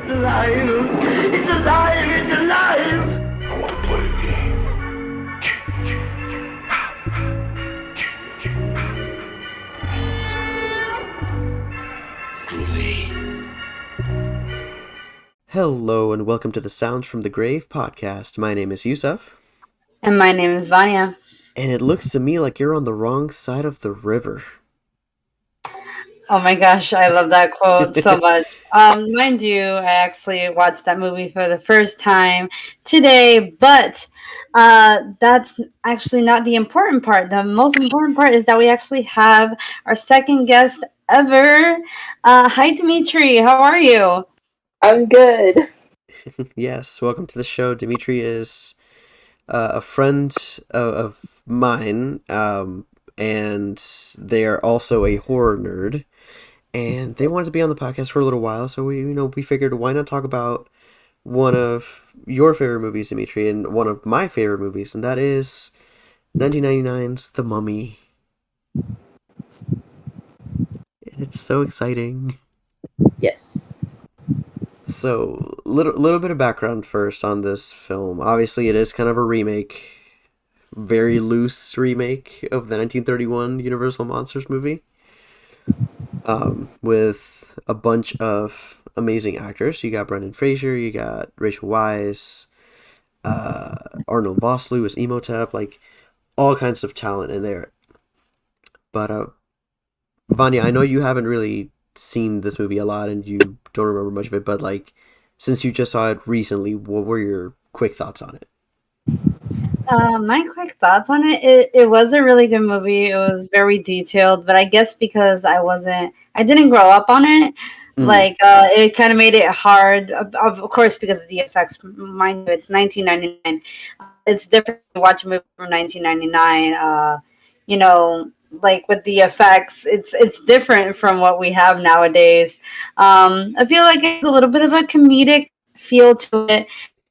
alive! It's alive! It's alive! I want to play a game. Hello and welcome to the Sounds from the Grave podcast. My name is Yussef. And my name is Vania. And it looks to me like you're on the wrong side of the river. Oh my gosh, I love that quote so much. Mind you, I actually watched that movie for the first time today, but that's actually not the important part. The most important part is that we actually have our second guest ever. Hi, Demitry. How are you? I'm good. Yes, welcome to the show. Demitry is a friend of mine, and they are also a horror nerd. And they wanted to be on the podcast for a little while, so we figured why not talk about one of your favorite movies, Demitry, and one of my favorite movies, and that is 1999's The Mummy. It's so exciting. Yes. So, little bit of background first on this film. Obviously, it is kind of a remake, very loose remake of the 1931 Universal Monsters movie, with a bunch of amazing actors. You got Brendan Fraser, you got Rachel Weisz, Arnold Vosloo as Imhotep, like all kinds of talent in there. But Vanya, I know you haven't really seen this movie a lot and you don't remember much of it, but like since you just saw it recently, what were your quick thoughts on it? My quick thoughts on it was a really good movie. It was very detailed, but I guess because I didn't grow up on it, it kind of made it hard, of course, because of the effects. Mind you, it's 1999. It's different to watch a movie from 1999. Like with the effects, it's different from what we have nowadays. I feel like it's a little bit of a comedic feel to it.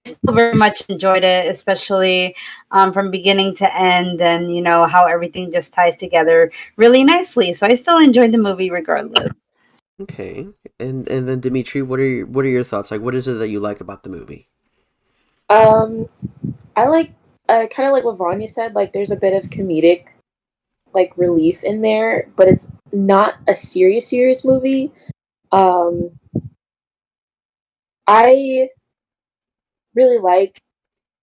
I still very much enjoyed it, especially from beginning to end, and how everything just ties together really nicely. So I still enjoyed the movie regardless. Okay, and then Demitry, what are your thoughts? Like, what is it that you like about the movie? I like kind of like what Vanya said. Like, there's a bit of comedic, like, relief in there, but it's not a serious movie. I really like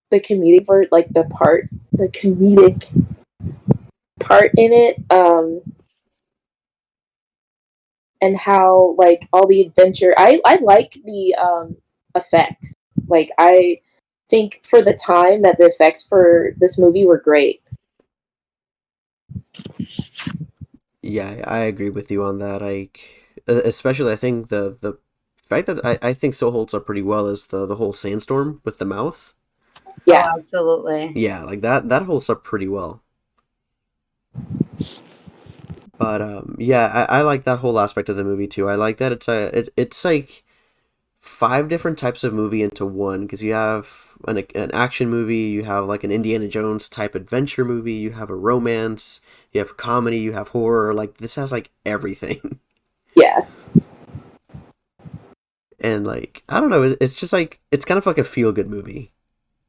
the comedic part, like the comedic part in it, and how like all the adventure. I like the effects. Like, I think for the time that the effects for this movie were great. Yeah, I agree with you on that. Like, especially I think the fact that I think still holds up pretty well is the whole sandstorm with the mouth. Yeah, Oh, absolutely. Yeah, like that holds up pretty well. But yeah, I like that whole aspect of the movie too. I like that it's like 5 different types of movie into one, because you have an action movie, you have like an Indiana Jones type adventure movie, you have a romance, you have comedy, you have horror. Like, this has like everything. Yeah. And like, I don't know, it's just like, it's kind of like a feel good movie,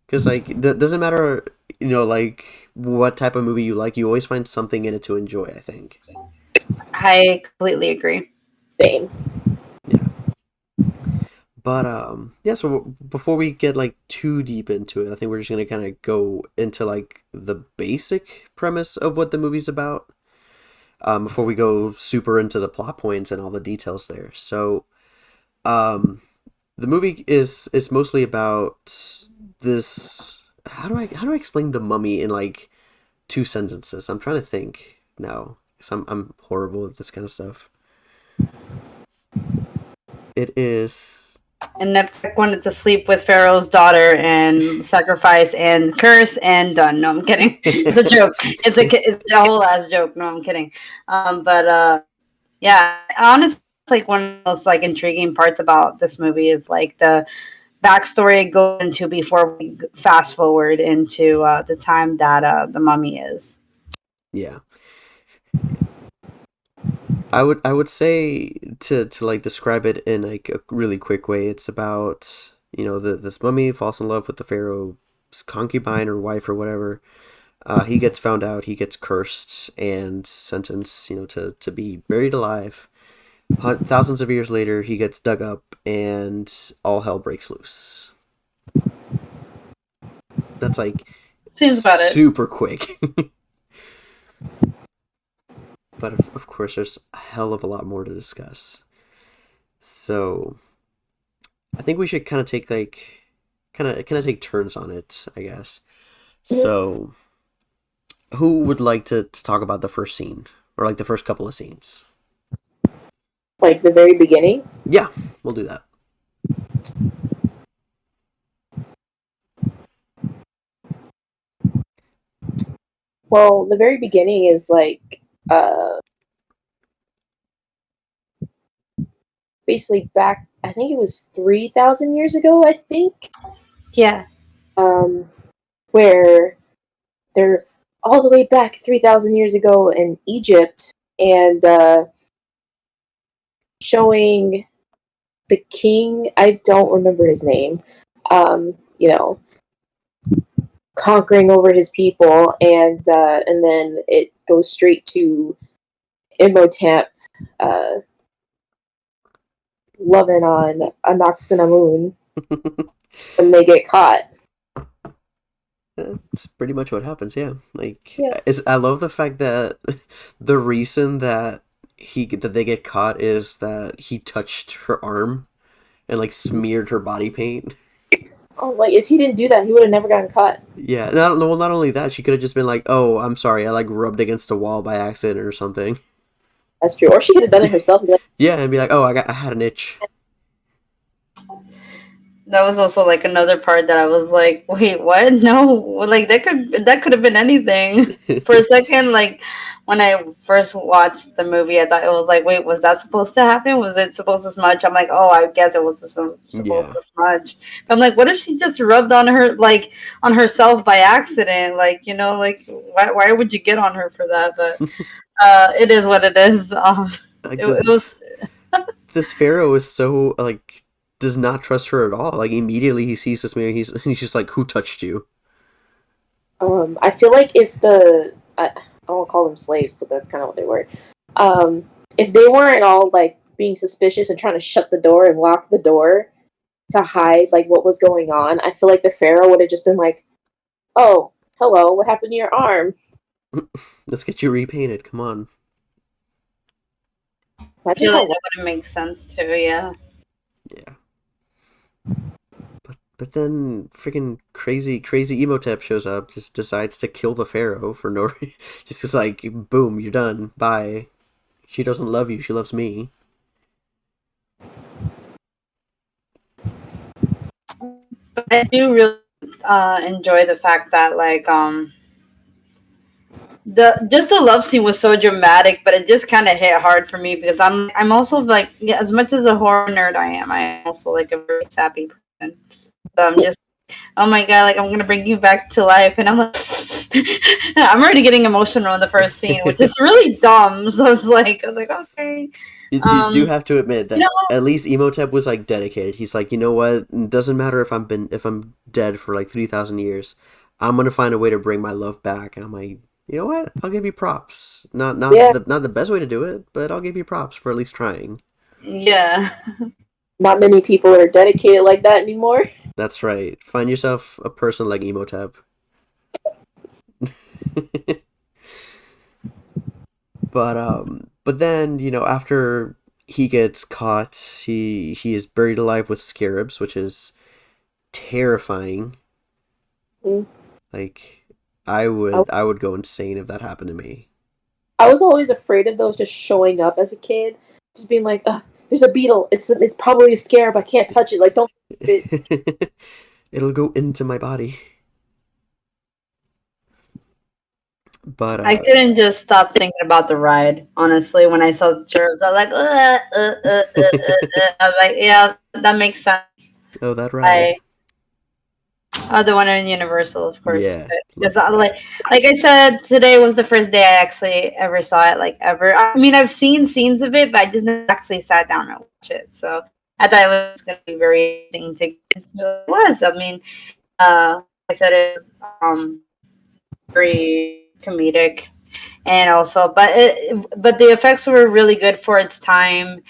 because like doesn't matter, like what type of movie you like, you always find something in it to enjoy, I think. I completely agree. Same. Yeah. But yeah, so before we get like too deep into it, I think we're just gonna kind of go into like the basic premise of what the movie's about, before we go super into the plot points and all the details there. So the movie is mostly about this. How do I explain The Mummy in like 2 sentences? I'm trying to think now, because I'm horrible at this kind of stuff. It is. And Neptec wanted to sleep with Pharaoh's daughter and sacrifice and curse and done. No, I'm kidding. It's a joke. It's a whole ass joke. No, I'm kidding. Yeah, honestly, like one of the most like intriguing parts about this movie is like the backstory it goes into before we fast forward into the time that the mummy is. Yeah. I would say to like describe it in like a really quick way. It's about this mummy falls in love with the pharaoh's concubine or wife or whatever. He gets found out. He gets cursed and sentenced, to be buried alive. Thousands of years later, he gets dug up, and all hell breaks loose. That's like Seems about it. super quick. But of course, there's a hell of a lot more to discuss. So I think we should kind of take take turns on it, I guess. So who would like to talk about the first scene or like the first couple of scenes? Like the very beginning? Yeah, we'll do that. Well, the very beginning is like basically back, I think it was 3,000 years ago, I think. Yeah. Where they're all the way back 3,000 years ago in Egypt, and showing the king, I don't remember his name, you know, conquering over his people, and then it goes straight to Imhotep loving on Anaxinamun when they get caught. That's pretty much what happens. Yeah, like Yeah. I love the fact that the reason that they get caught is that he touched her arm and like smeared her body paint. Oh, like if he didn't do that, he would have never gotten caught. Yeah, not only that, she could have just been like, "Oh, I'm sorry, I like rubbed against a wall by accident or something." That's true. Or she could have done it herself. And be like, Yeah, and be like, "Oh, I had an itch." That was also like another part that I was like, wait, what? No, like that could have been anything. For a second, like when I first watched the movie, I thought it was like, wait, was that supposed to happen? Was it supposed to smudge? I'm like, oh, I guess it was supposed to smudge. But I'm like, what if she just rubbed on her, like on herself by accident? Like, like why would you get on her for that? But it is what it is. Like It was. this pharaoh is so like does not trust her at all. Like immediately he sees this man, he's just like, "Who touched you?" I feel like if I won't call them slaves, but that's kind of what they were. If they weren't all like being suspicious and trying to shut the door and lock the door to hide like what was going on, I feel like the pharaoh would have just been like, "Oh, hello, what happened to your arm? Let's get you repainted. Come on. I feel like that would make sense too. Yeah. Yeah. But then freaking crazy Emotep shows up, just decides to kill the pharaoh for no reason. Just is like, boom, you're done. Bye. She doesn't love you. She loves me. But I do really enjoy the fact that like the love scene was so dramatic, but it just kind of hit hard for me because I'm also like, yeah, as much as a horror nerd I'm also like a very sappy person. So I'm just, oh my god, like I'm gonna bring you back to life, and I'm like, I'm already getting emotional in the first scene, which is really dumb. So it's like I was like, okay. You do have to admit that at least Emotep was like dedicated. He's like, you know what? It doesn't matter if I'm dead for like 3,000 years. I'm gonna find a way to bring my love back. And I'm like, you know what? I'll give you props. Not the best way to do it, but I'll give you props for at least trying. Yeah. Not many people are dedicated like that anymore. That's right. Find yourself a person like Emotep. But then, after he gets caught, he is buried alive with scarabs, which is terrifying. Mm. Like I would go insane if that happened to me. I was always afraid of those just showing up as a kid, just being like, there's a beetle. It's probably a scarab. I can't touch it. Like, don't. It'll go into my body. But I couldn't just stop thinking about the ride. Honestly, when I saw the cherubs, I was like, I was like, yeah, that makes sense. Oh, that ride. The one in Universal, of course. Yeah, But love it's that not one. like I said, today was the first day I actually ever saw it, like ever. I mean, I've seen scenes of it, but I just never actually sat down and watched it. So I thought it was going to be very interesting to get into. It was. I mean, like I said, it was very comedic, and also, but the effects were really good for its time,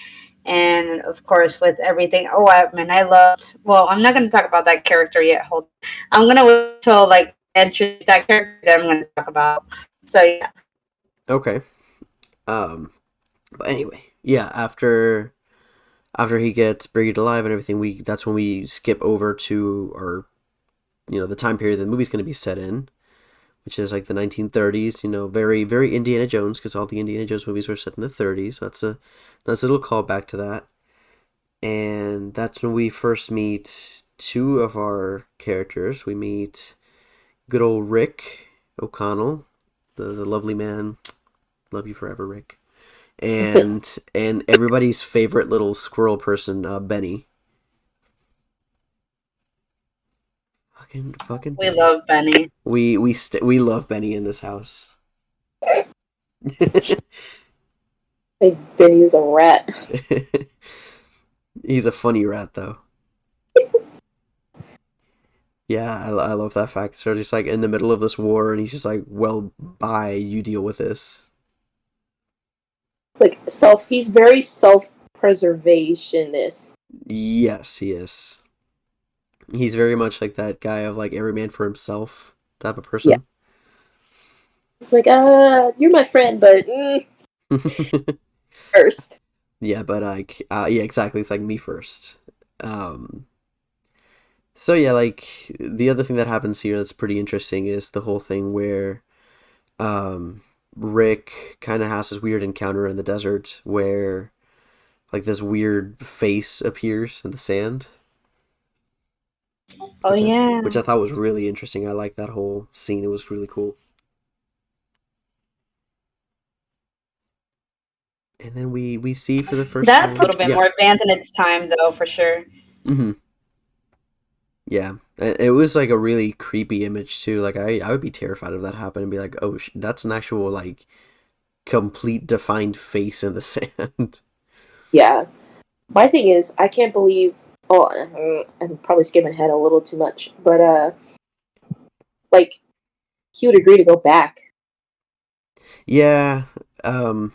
and of course with everything. Oh, I mean, I loved. Well, I'm not going to talk about that character yet. Hold. I'm going to wait till like introduce that character that I'm going to talk about. So yeah. Okay. But anyway, yeah. After he gets buried alive and everything, that's when we skip over to our the time period the movie's going to be set in, which is like the 1930s. Very very Indiana Jones, because all the Indiana Jones movies were set in the 30s. So that's a nice little callback to that. And that's when we first meet two of our characters. We meet good old Rick O'Connell, the lovely man. Love you forever, Rick. And everybody's favorite little squirrel person, Benny. Fucking We Benny. love Benny. We love Benny in this house. Like Benny is a rat. He's a funny rat, though. Yeah, I love that fact. So just like in the middle of this war, and he's just like, "Well, bye. You deal with this." It's like he's very self-preservationist. Yes, he is. He's very much like that guy of like every man for himself type of Yeah. person. It's like, you're my friend, but first. Yeah, but yeah, exactly. It's like me first. So yeah, like the other thing that happens here that's pretty interesting is the whole thing where, Rick kind of has this weird encounter in the desert where, like, this weird face appears in the sand. Oh yeah. Which I thought was really interesting. I like that whole scene. It was really cool. And then we see for the first That's time. a little bit Yeah. more advanced in its time, though, for sure. Mm-hmm. Yeah, it was like a really creepy image too. Like I would be terrified if that happened and be like, oh, that's an actual like complete defined face in the sand. Yeah. My thing is, I can't believe. Oh, I'm probably skipping ahead a little too much, but like he would agree to go back. Yeah, I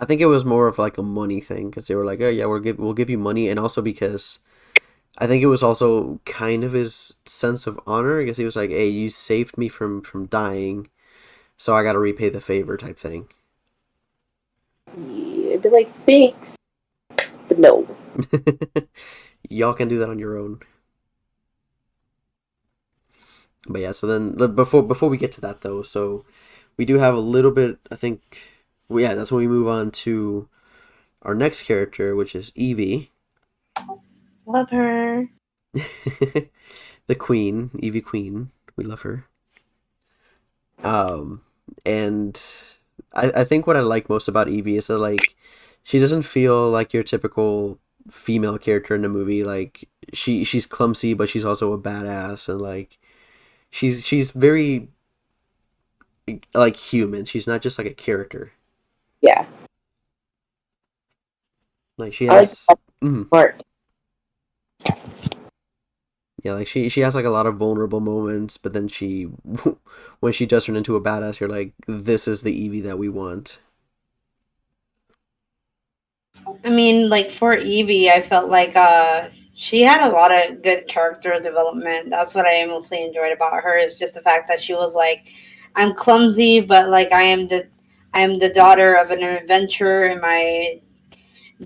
think it was more of like a money thing because they were like, oh yeah, we'll give you money, and also because I think it was also kind of his sense of honor. I guess he was like, hey, you saved me from dying, so I got to repay the favor type thing. Yeah, I'd be like, thanks, but no. Y'all can do that on your own. But yeah, so then before we get to that though, so we do have a little bit. I think, well, yeah, that's when we move on to our next character, which is Evie, Love her. the Queen, Evie Queen. We love her. And I think what I like most about Evie is that like she doesn't feel like your typical female character in the movie. Like she's clumsy, but she's also a badass, and like she's very like human. She's not just like a character. Yeah, Like she I like has, that mhm. part. Yeah, like she has like a lot of vulnerable moments, but then when she does turn into a badass, you're like, this is the Evie that we want. I mean, like for Evie, I felt like she had a lot of good character development. That's what I mostly enjoyed about her is just the fact that she was like, I'm clumsy, but like I am the daughter of an adventurer, and my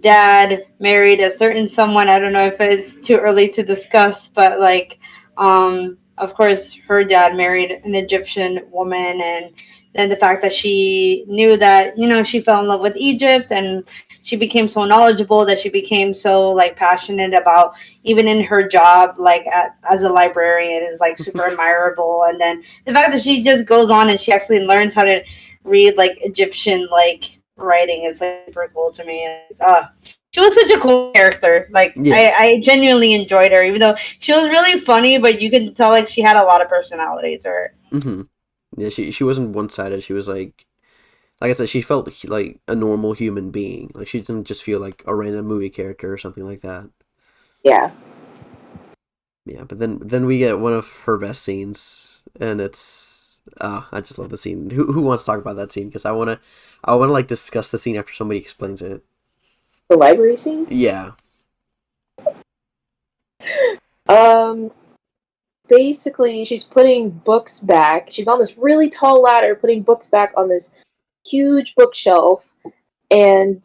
dad married a certain someone. I don't know if it's too early to discuss, but like, of course, her dad married an Egyptian woman, and then the fact that she knew that she fell in love with Egypt, and she became so knowledgeable that she became so like passionate about even in her job like as a librarian is like super admirable. And then the fact that she just goes on and she actually learns how to read like Egyptian like writing is like super cool to me. she was such a cool character. Like Yeah. I genuinely enjoyed her, even though she was really funny. But you can tell like she had a lot of personality to her. Mm-hmm. Yeah, she wasn't one sided. She was like I said, she felt like a normal human being. Like she didn't just feel like a random movie character or something like that. Yeah. Yeah, but then we get one of her best scenes, and it's I just love the scene. Who wants to talk about that scene? Because I wanna like discuss the scene after somebody explains it. The library scene? Yeah. Um, basically, she's putting books back. She's on this really tall ladder, putting books back on this huge bookshelf, and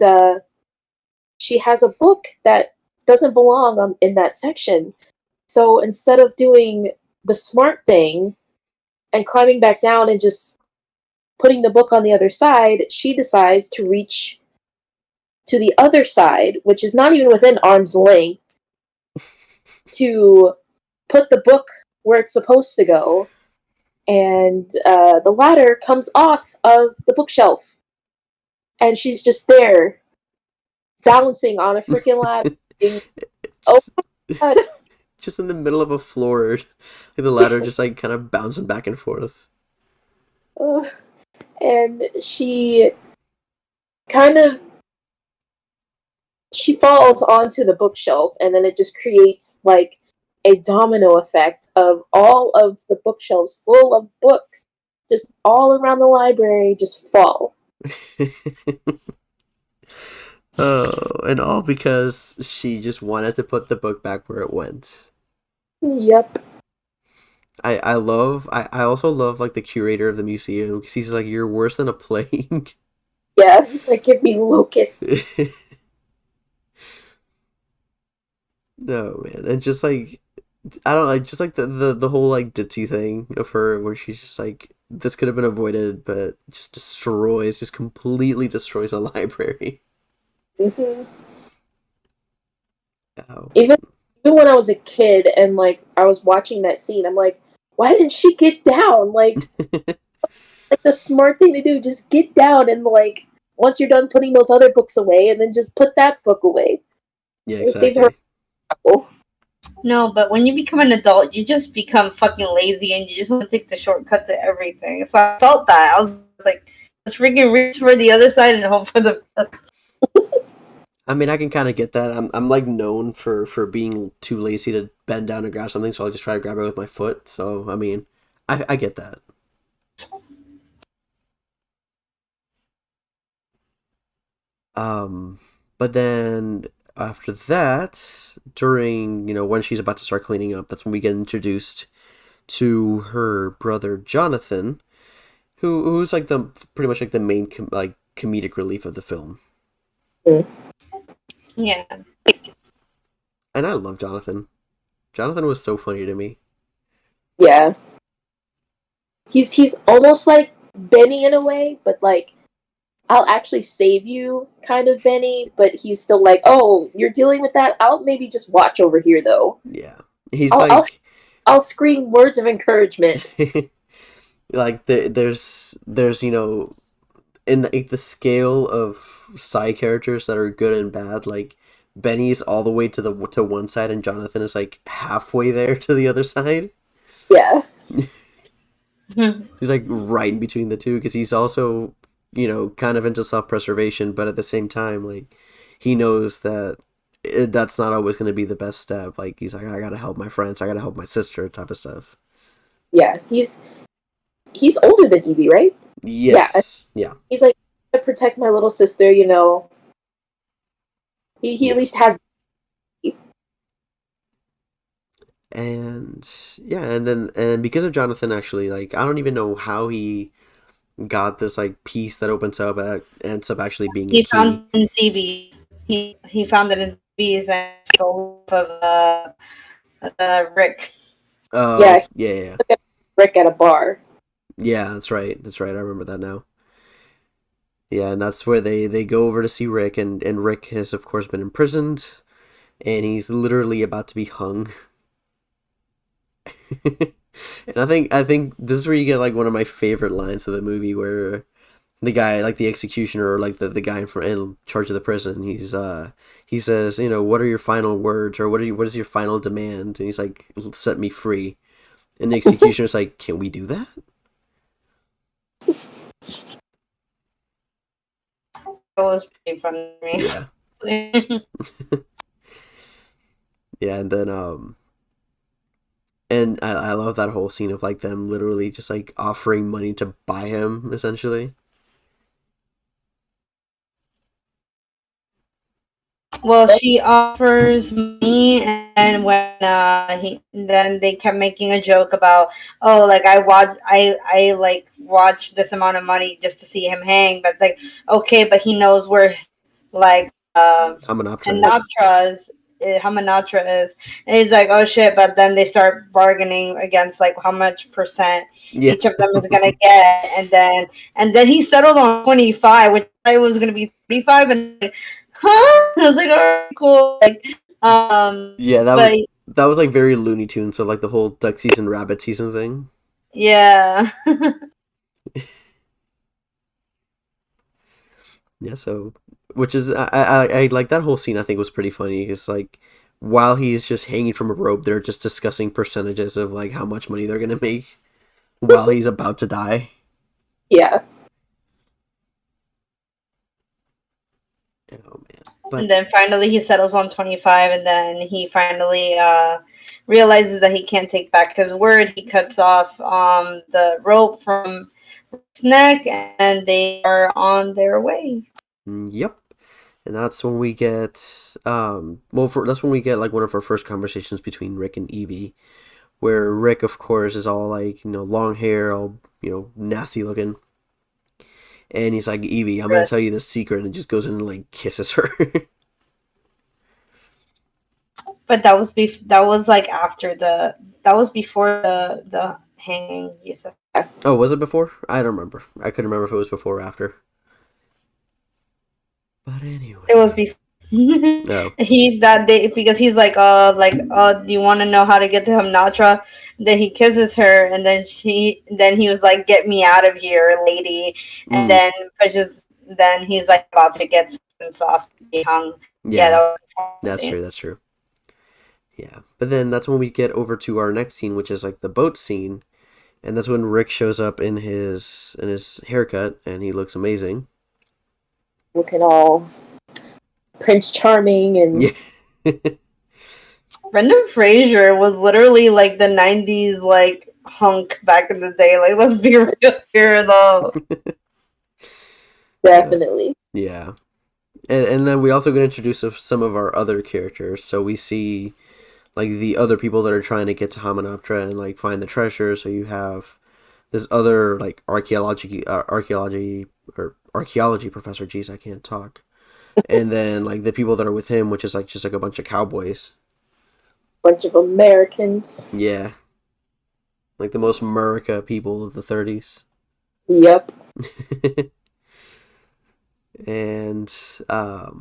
she has a book that doesn't belong in that section. So instead of doing the smart thing and climbing back down and just putting the book on the other side, she decides to reach to the other side, which is not even within arm's length, to put the book where it's supposed to go. And the ladder comes off of the bookshelf. And she's just there, balancing on a freaking ladder. Oh my god. Just in the middle of a floor, like the ladder just like kind of bouncing back and forth. And she kind of she falls onto the bookshelf, and then it just creates like a domino effect of all of the bookshelves full of books just all around the library just fall. Oh, and all because she just wanted to put the book back where it went. Yep. I also love like the curator of the museum because he's like, you're worse than a plague. Yeah, he's like, give me locusts. No, man. And just like I don't know, like just like the whole like ditzy thing of her where she's just like this could have been avoided, but just completely destroys a library. hmm Oh. Even when I was a kid and like I was watching that scene, I'm like, why didn't she get down? Like the smart thing to do, just get down and like once you're done putting those other books away, and then just put that book away. Yeah, It saved her exactly. trouble. No, but when you become an adult, you just become fucking lazy and you just want to take the shortcut to everything. So I felt that. I was like, let's freaking reach for the other side and hope for the. I mean, I can kind of get that. I'm like known for being too lazy to bend down and grab something, so I'll just try to grab it with my foot. So I mean, I get that. But then after that, during when she's about to start cleaning up, that's when we get introduced to her brother Jonathan, who's like the pretty much like the main like comedic relief of the film. Yeah. And I love Jonathan. Jonathan was so funny to me. Yeah. He's almost like Benny in a way, but like I'll actually save you kind of Benny, but he's still like, oh, you're dealing with that? I'll maybe just watch over here though. Yeah. He's I'll I'll, like I'll scream words of encouragement. like there's in the scale of side characters that are good and bad, like Benny's all the way to one side and Jonathan is like halfway there to the other side. Yeah. He's like right in between the two because he's also, kind of into self-preservation, but at the same time, like he knows that that's not always going to be the best step. Like he's like, I gotta help my friends, I gotta help my sister, type of stuff. Yeah. He's older than Evie, right? Yes. Yeah. He's like, I protect my little sister, you know. He at least has. And yeah, and because of Jonathan, actually, like I don't even know how he got this like piece that opens up ends up actually being a He key. found it in DB. He found it in DBs and stole it of Rick. Oh, Yeah. yeah. Look at Rick at a bar. Yeah, that's right. I remember that now. Yeah, and that's where they go over to see Rick, and Rick has of course been imprisoned, and he's literally about to be hung. And I think this is where you get like one of my favorite lines of the movie, where the guy, like the executioner, or like the guy in charge of the prison, he says, what are your final words, or what is your final demand? And he's like, set me free. And the executioner's like, can we do that? That was pretty funny to me. Yeah. Yeah, and then and I love that whole scene of like them literally just like offering money to buy him, essentially. Well, she offers money, and when then they kept making a joke about, oh, like I like watched this amount of money just to see him hang, but it's like, okay, but he knows where like Hamanatra is, and he's like, oh shit, but then they start bargaining against like how much percent each of them is gonna get, and then he settled on 25, which I was gonna be 35, and like, huh? I was like, all right, cool. Like, yeah, that was like very Looney Tunes, so like the whole duck season, rabbit season thing. Yeah. Yeah, so which is I like that whole scene. I think was pretty funny. It's like while he's just hanging from a rope, they're just discussing percentages of like how much money they're gonna make while he's about to die. Yeah. Oh man! But And then finally he settles on 25, and then he finally realizes that he can't take back his word. He cuts off the rope from his neck, and they are on their way. yep. And that's when we get that's when we get like one of our first conversations between Rick and Evie, where Rick, of course, is all like, long hair, all, nasty looking. And he's like, Evie, I'm gonna tell you the secret, and just goes in and like kisses her. But that was before the hanging, Yussef. Oh, was it before? I don't remember. I couldn't remember if it was before or after. But anyway. It was before. No. He that day, because he's like, do you want to know how to get to Hamnatra? Then he kisses her, and then he was like, get me out of here, lady. And then he's like about to get sentenced off to be hung. Yeah, that's true. Yeah, but then that's when we get over to our next scene, which is like the boat scene, and that's when Rick shows up in his haircut, and he looks amazing. Looking all Prince Charming and. Yeah. Brendan Fraser was literally like the 90s like hunk back in the day. Like, let's be real here though. Definitely. Yeah. And then we also get introduced to some of our other characters. So we see like the other people that are trying to get to Hamunaptra and like find the treasure. So you have this other like archaeology professor. Jeez, I can't talk. And then like the people that are with him, which is like just like a bunch of cowboys. Bunch of Americans. Yeah. Like the most America people of the 30s. Yep. And a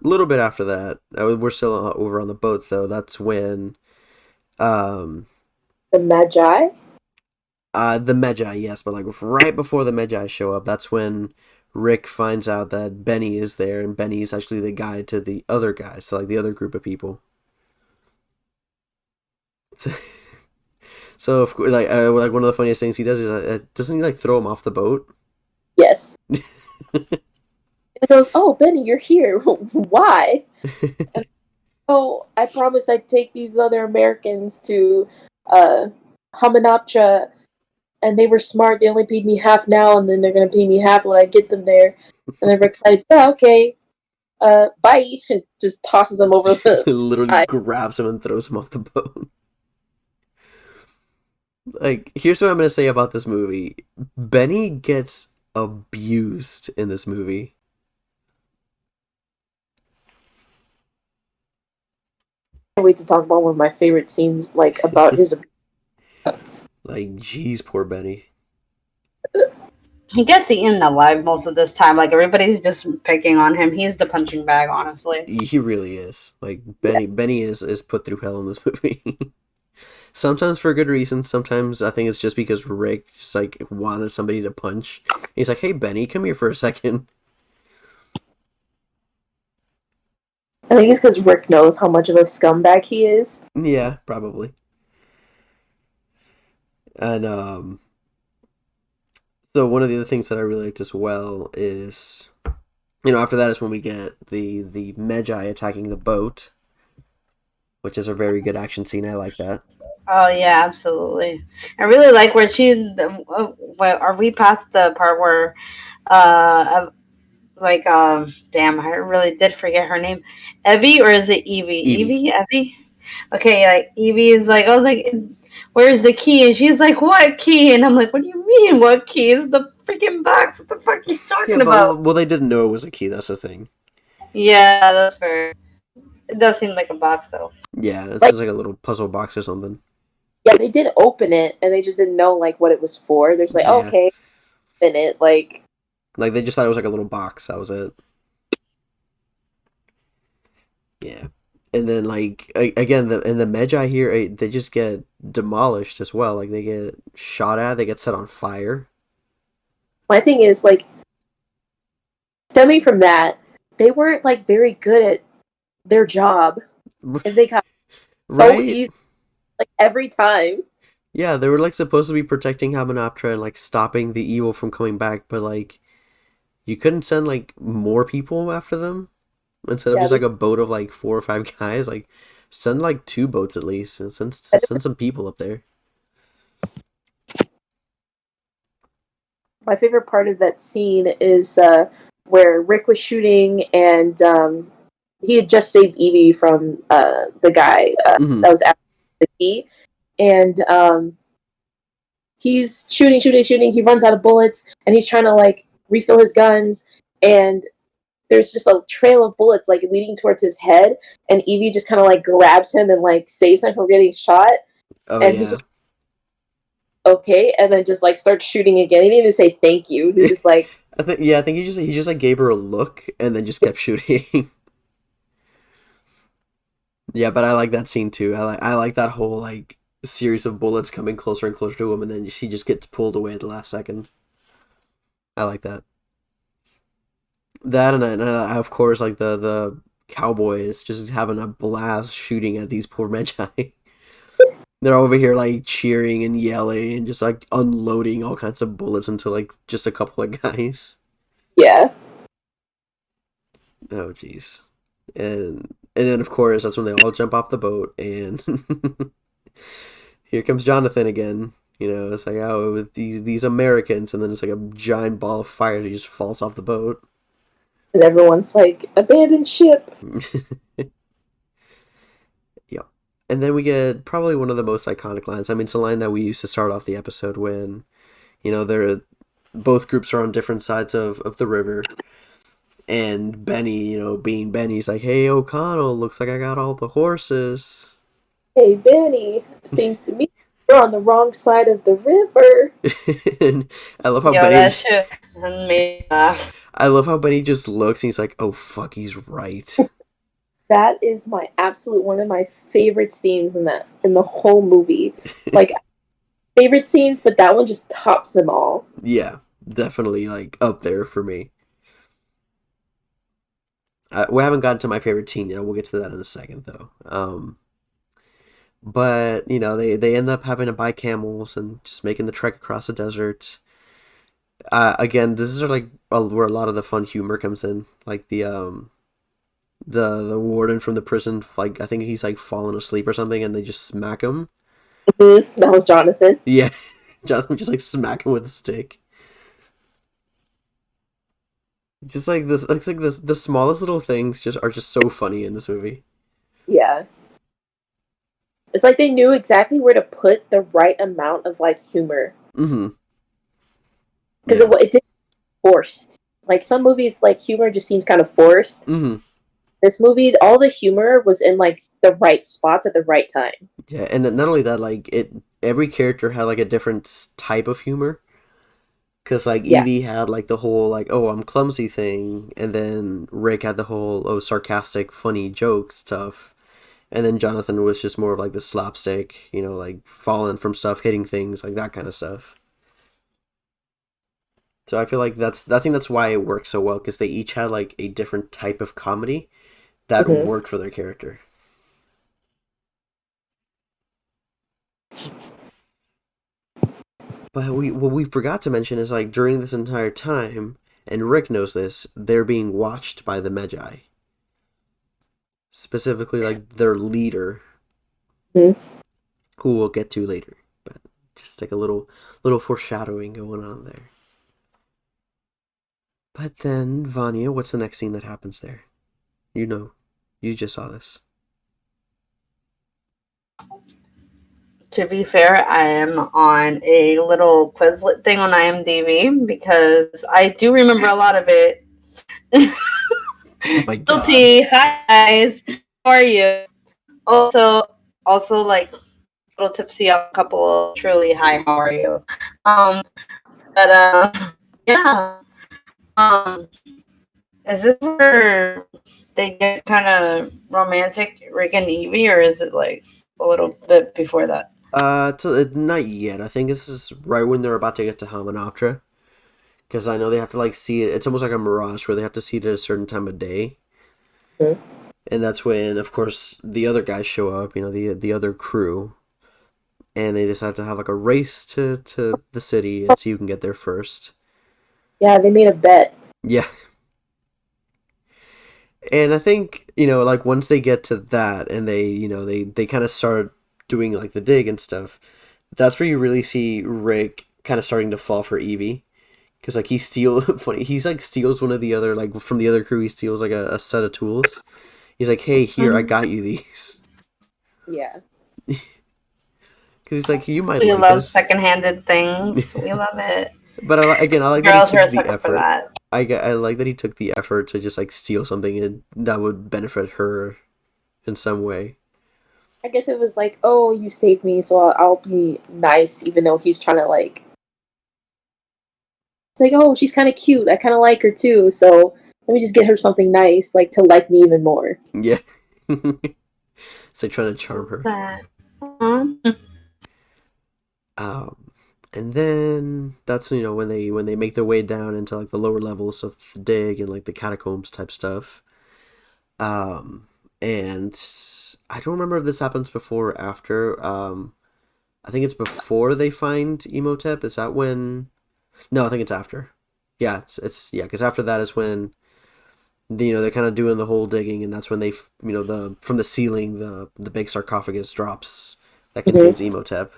little bit after that, we're still over on the boat though. That's when the Magi. The Magi, yes, but like right before the Magi show up, that's when Rick finds out that Benny is there, and Benny is actually the guide to the other guys, so like the other group of people. So of course, like one of the funniest things he does is doesn't he like throw him off the boat? Yes. He goes, "Oh, Benny, you're here. Why?" And, "Oh, I promised I'd take these other Americans to Hamunaptra, and they were smart. They only paid me half now, and then they're gonna pay me half when I get them there." And they're excited. "Yeah, okay. Bye." And just tosses them over the. Literally grabs him and throws him off the boat. Like, here's what I'm gonna say about this movie. Benny gets abused in this movie. I can't wait to talk about one of my favorite scenes, like about his. Like, geez, poor Benny. He gets eaten alive most of this time. Like, everybody's just picking on him. He's the punching bag, honestly. He really is. Like, Benny is put through hell in this movie. Sometimes for good reasons. Sometimes I think it's just because Rick just like wanted somebody to punch. He's like, "Hey Benny, come here for a second." I think it's because Rick knows how much of a scumbag he is. Yeah, probably. And so one of the other things that I really liked as well is, after that is when we get the Magi attacking the boat, which is a very good action scene. I like that. Oh yeah, absolutely. I really like where are we past the part where, damn, I really did forget her name. Evie, or is it Evie? Evie. Evie? Okay, like Evie is like, I was like, where's the key? And she's like, what key? And I'm like, what do you mean, what key? It's the freaking box. What the fuck are you talking about? Well, they didn't know it was a key. That's the thing. Yeah, that's fair. It does seem like a box, though. Yeah, it's just like a little puzzle box or something. Yeah, they did open it, and they just didn't know like what it was for. There's like, okay, open it, like they just thought it was like a little box. That was it. Yeah, and then like again, the Magi here, they just get demolished as well. Like they get shot at, they get set on fire. My thing is like, stemming from that, they weren't like very good at their job, and they got so easy, like every time. Yeah, they were like supposed to be protecting Hamunaptra and like stopping the evil from coming back, but like you couldn't send like more people after them instead of just like a boat of like 4 or 5 guys. Like send like 2 boats at least and send some people up there. My favorite part of that scene is where Rick was shooting, and he had just saved Evie from the guy that was after the key, and he's shooting. He runs out of bullets, and he's trying to like refill his guns, and there's just a trail of bullets like leading towards his head, and Evie just kind of like grabs him and like saves him from getting shot, he's just okay, and then just like starts shooting again. He didn't even say thank you. He just like I think he just like gave her a look and then just kept shooting. Yeah, but I like that scene too. I like that whole like series of bullets coming closer and closer to him, and then he just gets pulled away at the last second. I like that. That and I of course like the cowboys just having a blast shooting at these poor Magi. They're over here like cheering and yelling and just like unloading all kinds of bullets into like just a couple of guys. Yeah. Oh jeez. And then of course that's when they all jump off the boat, and here comes Jonathan again. It's like, oh, with these Americans, and then it's like a giant ball of fire that just falls off the boat. And everyone's like, abandoned ship. Yep. And then we get probably one of the most iconic lines. I mean, it's a line that we used to start off the episode when, both groups are on different sides of the river. And Benny, being Benny's like, hey, O'Connell, looks like I got all the horses. Hey, Benny, seems to me you're on the wrong side of the river. And I love how Benny... that shit made me laugh. I love how Benny just looks and he's like, oh, fuck, he's right. That is my absolute one of my favorite scenes in the whole movie. Like, favorite scenes, but that one just tops them all. Yeah, definitely, like, up there for me. We haven't gotten to my favorite scene yet. We'll get to that in a second, though. But, they end up having to buy camels and just making the trek across the desert. Again, this is like where a lot of the fun humor comes in. Like the warden from the prison, like I think he's like falling asleep or something, and they just smack him. Mm-hmm. That was Jonathan. Yeah, Jonathan just like smack him with a stick. Just like this, it's like this. The smallest little things are just so funny in this movie. Yeah, it's like they knew exactly where to put the right amount of like humor. Mm-hmm. Because it didn't forced. Like some movies, like humor just seems kind of forced. Mm-hmm. This movie, all the humor was in like the right spots at the right time. Yeah, and not only that, like every character had like a different type of humor. Because like Evie had like the whole like, oh, I'm clumsy thing, and then Rick had the whole sarcastic, funny joke stuff, And then Jonathan was just more of like the slapstick, like falling from stuff, hitting things, like that kind of stuff. So I feel like I think that's why it worked so well, because they each had like a different type of comedy that worked for their character. But what we forgot to mention is like during this entire time, and Rick knows this, they're being watched by the Magi. Specifically, like their leader, who we'll get to later. But just like a little foreshadowing going on there. But then, Vania, what's the next scene that happens there? You just saw this. To be fair, I am on a little Quizlet thing on IMDb because I do remember a lot of it. Oh my god. Guilty. Hi guys. How are you? Also like a little tipsy on a couple of truly hi, how are you? Yeah. Is this where they get kind of romantic, Rick and Evie, or is it like a little bit before that? Not yet. I think this is right when they're about to get to Hamanoptera. Because I know they have to like see it. It's almost like a mirage where they have to see it at a certain time of day. Mm-hmm. And that's when, of course, the other guys show up. The other crew, and they decide to have like a race to the city and see who can get there first. Yeah, they made a bet. Yeah. And I think, like once they get to that and they kind of start doing like the dig and stuff, that's where you really see Rick kind of starting to fall for Evie. Because like he's like steals one of the other, like from the other crew, he steals like a set of tools. He's like, hey, here, I got you these. Yeah. Because he's like, you might we like love this. secondhanded things. We love it. But I like Girls that are he a took the sucker for effort. that. I like that he took the effort to just like steal something and that would benefit her in some way. I guess it was like, oh, you saved me, so I'll be nice, even though he's trying to like. It's like, oh, she's kind of cute. I kind of like her too, so let me just get her something nice, like to like me even more. Yeah. It's like trying to charm her. And then that's when they make their way down into like the lower levels of the dig and like the catacombs type stuff. And I don't remember if this happens before or after. I think it's before they find Imhotep. Is that when? No, I think it's after. Yeah, it's because after that is when they're kind of doing the whole digging, and that's when they from the ceiling the big sarcophagus drops that contains Imhotep.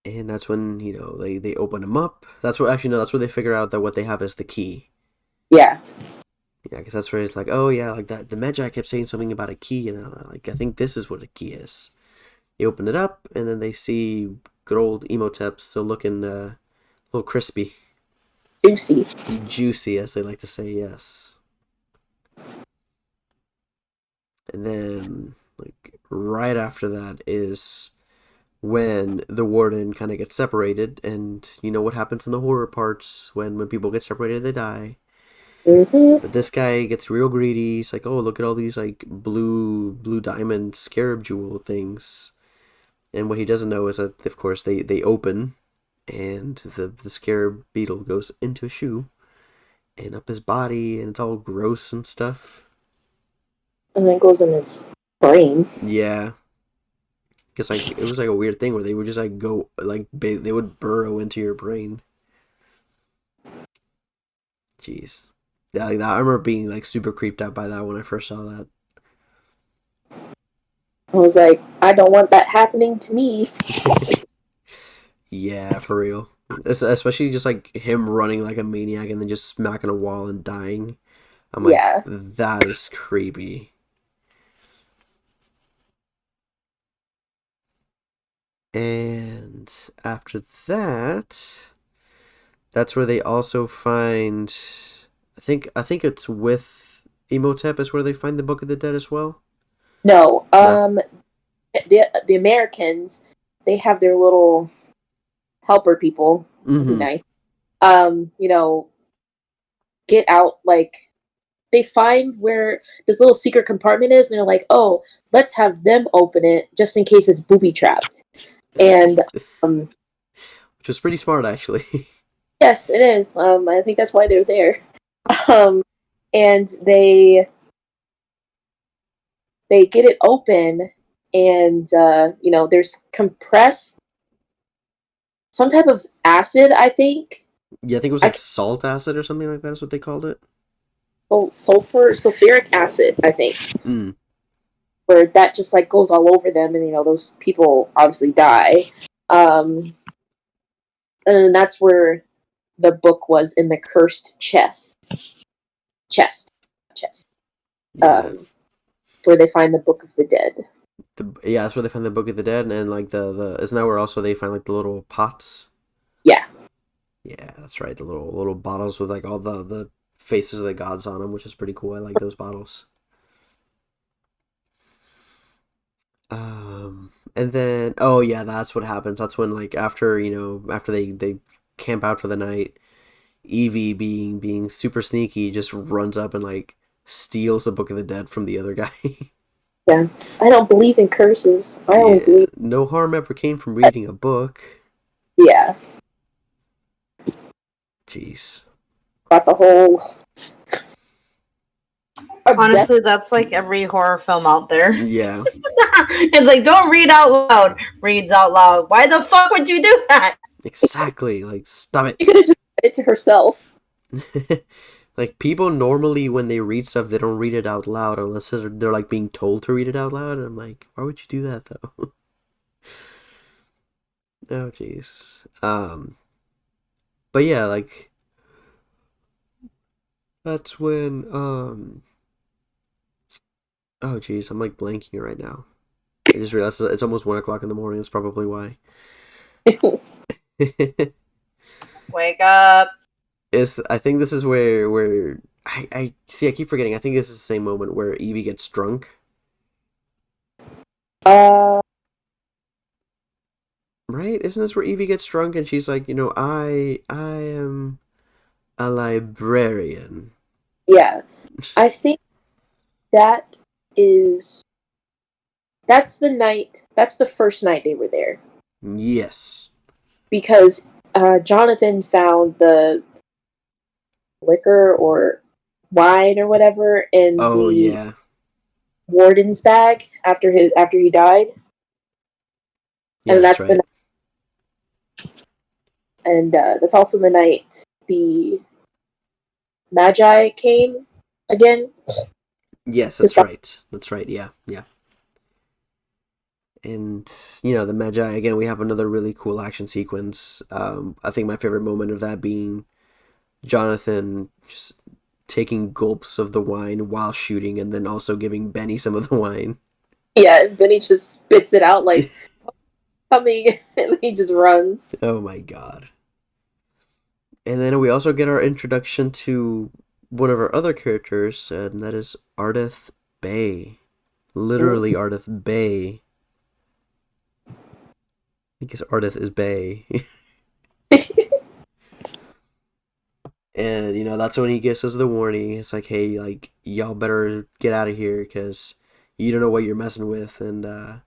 And that's when, they open them up. That's where they figure out that what they have is the key. Yeah. Yeah, because that's where it's like, oh yeah, like that. The Magi kept saying something about a key, like I think this is what a key is. They open it up, and then they see good old Imhotep still looking a little crispy. Juicy. Juicy, as they like to say, yes. And then, like, right after that is when the warden kind of gets separated, and you know what happens in the horror parts when people get separated, they die. But this guy gets real greedy. He's like, oh, look at all these like blue diamond scarab jewel things. And what he doesn't know is that, of course, they open, and the scarab beetle goes into a shoe and up his body, and it's all gross and stuff. And then it goes in his brain. Yeah. Because like it was like a weird thing where they would just like go like they would burrow into your brain. Jeez, yeah, like that. I remember being like super creeped out by that when I first saw that. I was like, I don't want that happening to me. Yeah, for real. Especially just like him running like a maniac and then just smacking a wall and dying. I'm like, Yeah. that is creepy. And after that, that's where they also find. I think it's with Imhotep is where they find the Book of the Dead as well. No, the Americans, they have their little helper people. Be nice. Get out like they find where this little secret compartment is, and they're like, "Oh, let's have them open it just in case it's booby trapped." And which was pretty smart, actually. yes, it is. I think that's why they're there. And they get it open, and there's compressed some type of acid, I think. Yeah, I think it was like salt acid or something like that is what they called it. Sulfuric acid, I think. Mm. Where that just like goes all over them, and those people obviously die. And that's where the book was, in the cursed chest. Yeah. Where they find the Book of the Dead. Yeah, that's where they find the Book of the Dead, and like the isn't that where also they find like the little pots? Yeah. Yeah, that's right. The little bottles with like all the faces of the gods on them, which is pretty cool. I like those bottles. And then oh yeah, that's what happens. That's when like after they camp out for the night, Evie being super sneaky just runs up and like steals the Book of the Dead from the other guy. Yeah, I don't believe in curses. I only believe. No harm ever came from reading a book. Yeah. Jeez. Got the whole. Honestly, that's like every horror film out there. Yeah. It's like, don't read out loud. Reads out loud. Why the fuck would you do that? Exactly. Like, stop it. She could have just read it to herself. Like, people normally, when they read stuff, they don't read it out loud unless they're like being told to read it out loud. And I'm like, why would you do that though? Oh, jeez. But yeah, like, that's when, oh, jeez, I'm like blanking right now. I just realized it's almost 1 o'clock in the morning. That's probably why. Wake up. I think this is where I see. I keep forgetting. I think this is the same moment where Evie gets drunk. Right? Isn't this where Evie gets drunk and she's like, I am a librarian. Yeah, I think that's the night. That's the first night they were there. Yes. Because Jonathan found the liquor or wine or whatever in the warden's bag after he died. Yeah, and that's right. that's also the night the Magi came again. Yes, that's right. That's right. Yeah. And, the Magi, again, we have another really cool action sequence. I think my favorite moment of that being Jonathan just taking gulps of the wine while shooting and then also giving Benny some of the wine. Yeah, Benny just spits it out like, coming, and he just runs. Oh my god. And then we also get our introduction to one of our other characters, and that is Ardeth BAE. Literally Ardeth BAE. I guess Ardeth is BAE. And, that's when he gives us the warning. It's like, hey, like, y'all better get out of here, because you don't know what you're messing with, and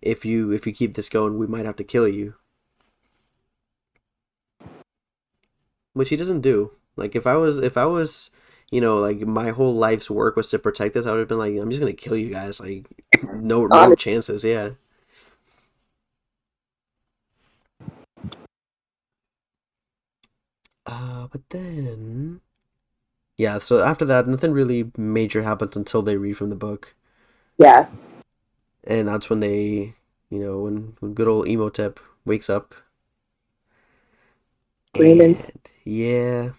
if you keep this going, we might have to kill you. Which he doesn't do. Like, if I was, like, my whole life's work was to protect this, I would have been like, I'm just gonna kill you guys. Like, no chances, yeah. But then... Yeah, so after that, nothing really major happens until they read from the book. Yeah. And that's when they, when good old Emotep wakes up. Screaming. Yeah.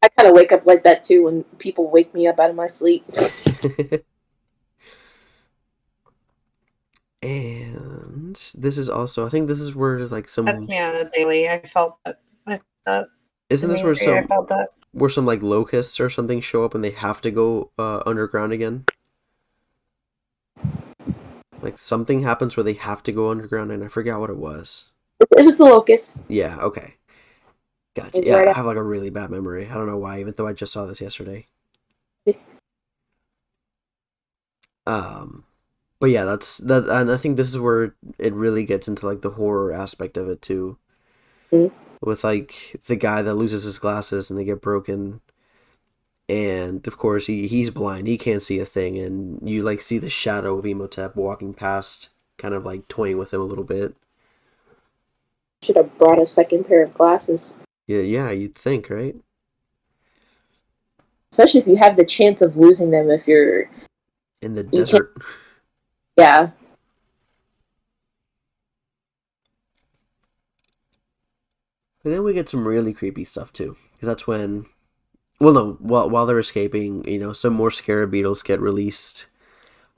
I kind of wake up like that too when people wake me up out of my sleep. And this is also, I think this is where like some... That's me on a daily. I felt that. Isn't this where I felt that. Where some like locusts or something show up and they have to go underground again? Like something happens where they have to go underground, and I forgot what it was. It was the locust. Yeah, okay. Gotcha. Yeah, I have like a really bad memory. I don't know why, even though I just saw this yesterday. But yeah, that's that, and I think this is where it really gets into like the horror aspect of it too, Mm. with like the guy that loses his glasses and they get broken, and of course he's blind, he can't see a thing, and you like see the shadow of Emotep walking past, kind of like toying with him a little bit. Should have brought a second pair of glasses. Yeah, you'd think, right? Especially if you have the chance of losing them if In the you can. desert. Yeah. And then we get some really creepy stuff too, because that's when, well, no, while they're escaping, some more scarab beetles get released.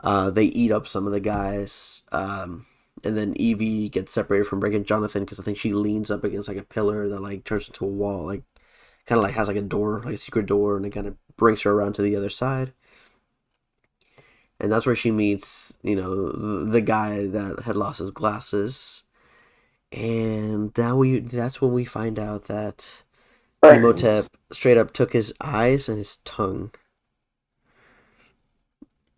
They eat up some of the guys, and then Evie gets separated from Rick and Jonathan because I think she leans up against like a pillar that like turns into a wall, like kind of like has like a door, like a secret door, and it kind of brings her around to the other side. And that's where she meets, the guy that had lost his glasses, and that's when we find out that Emotep Burns. straight up took his eyes and his tongue.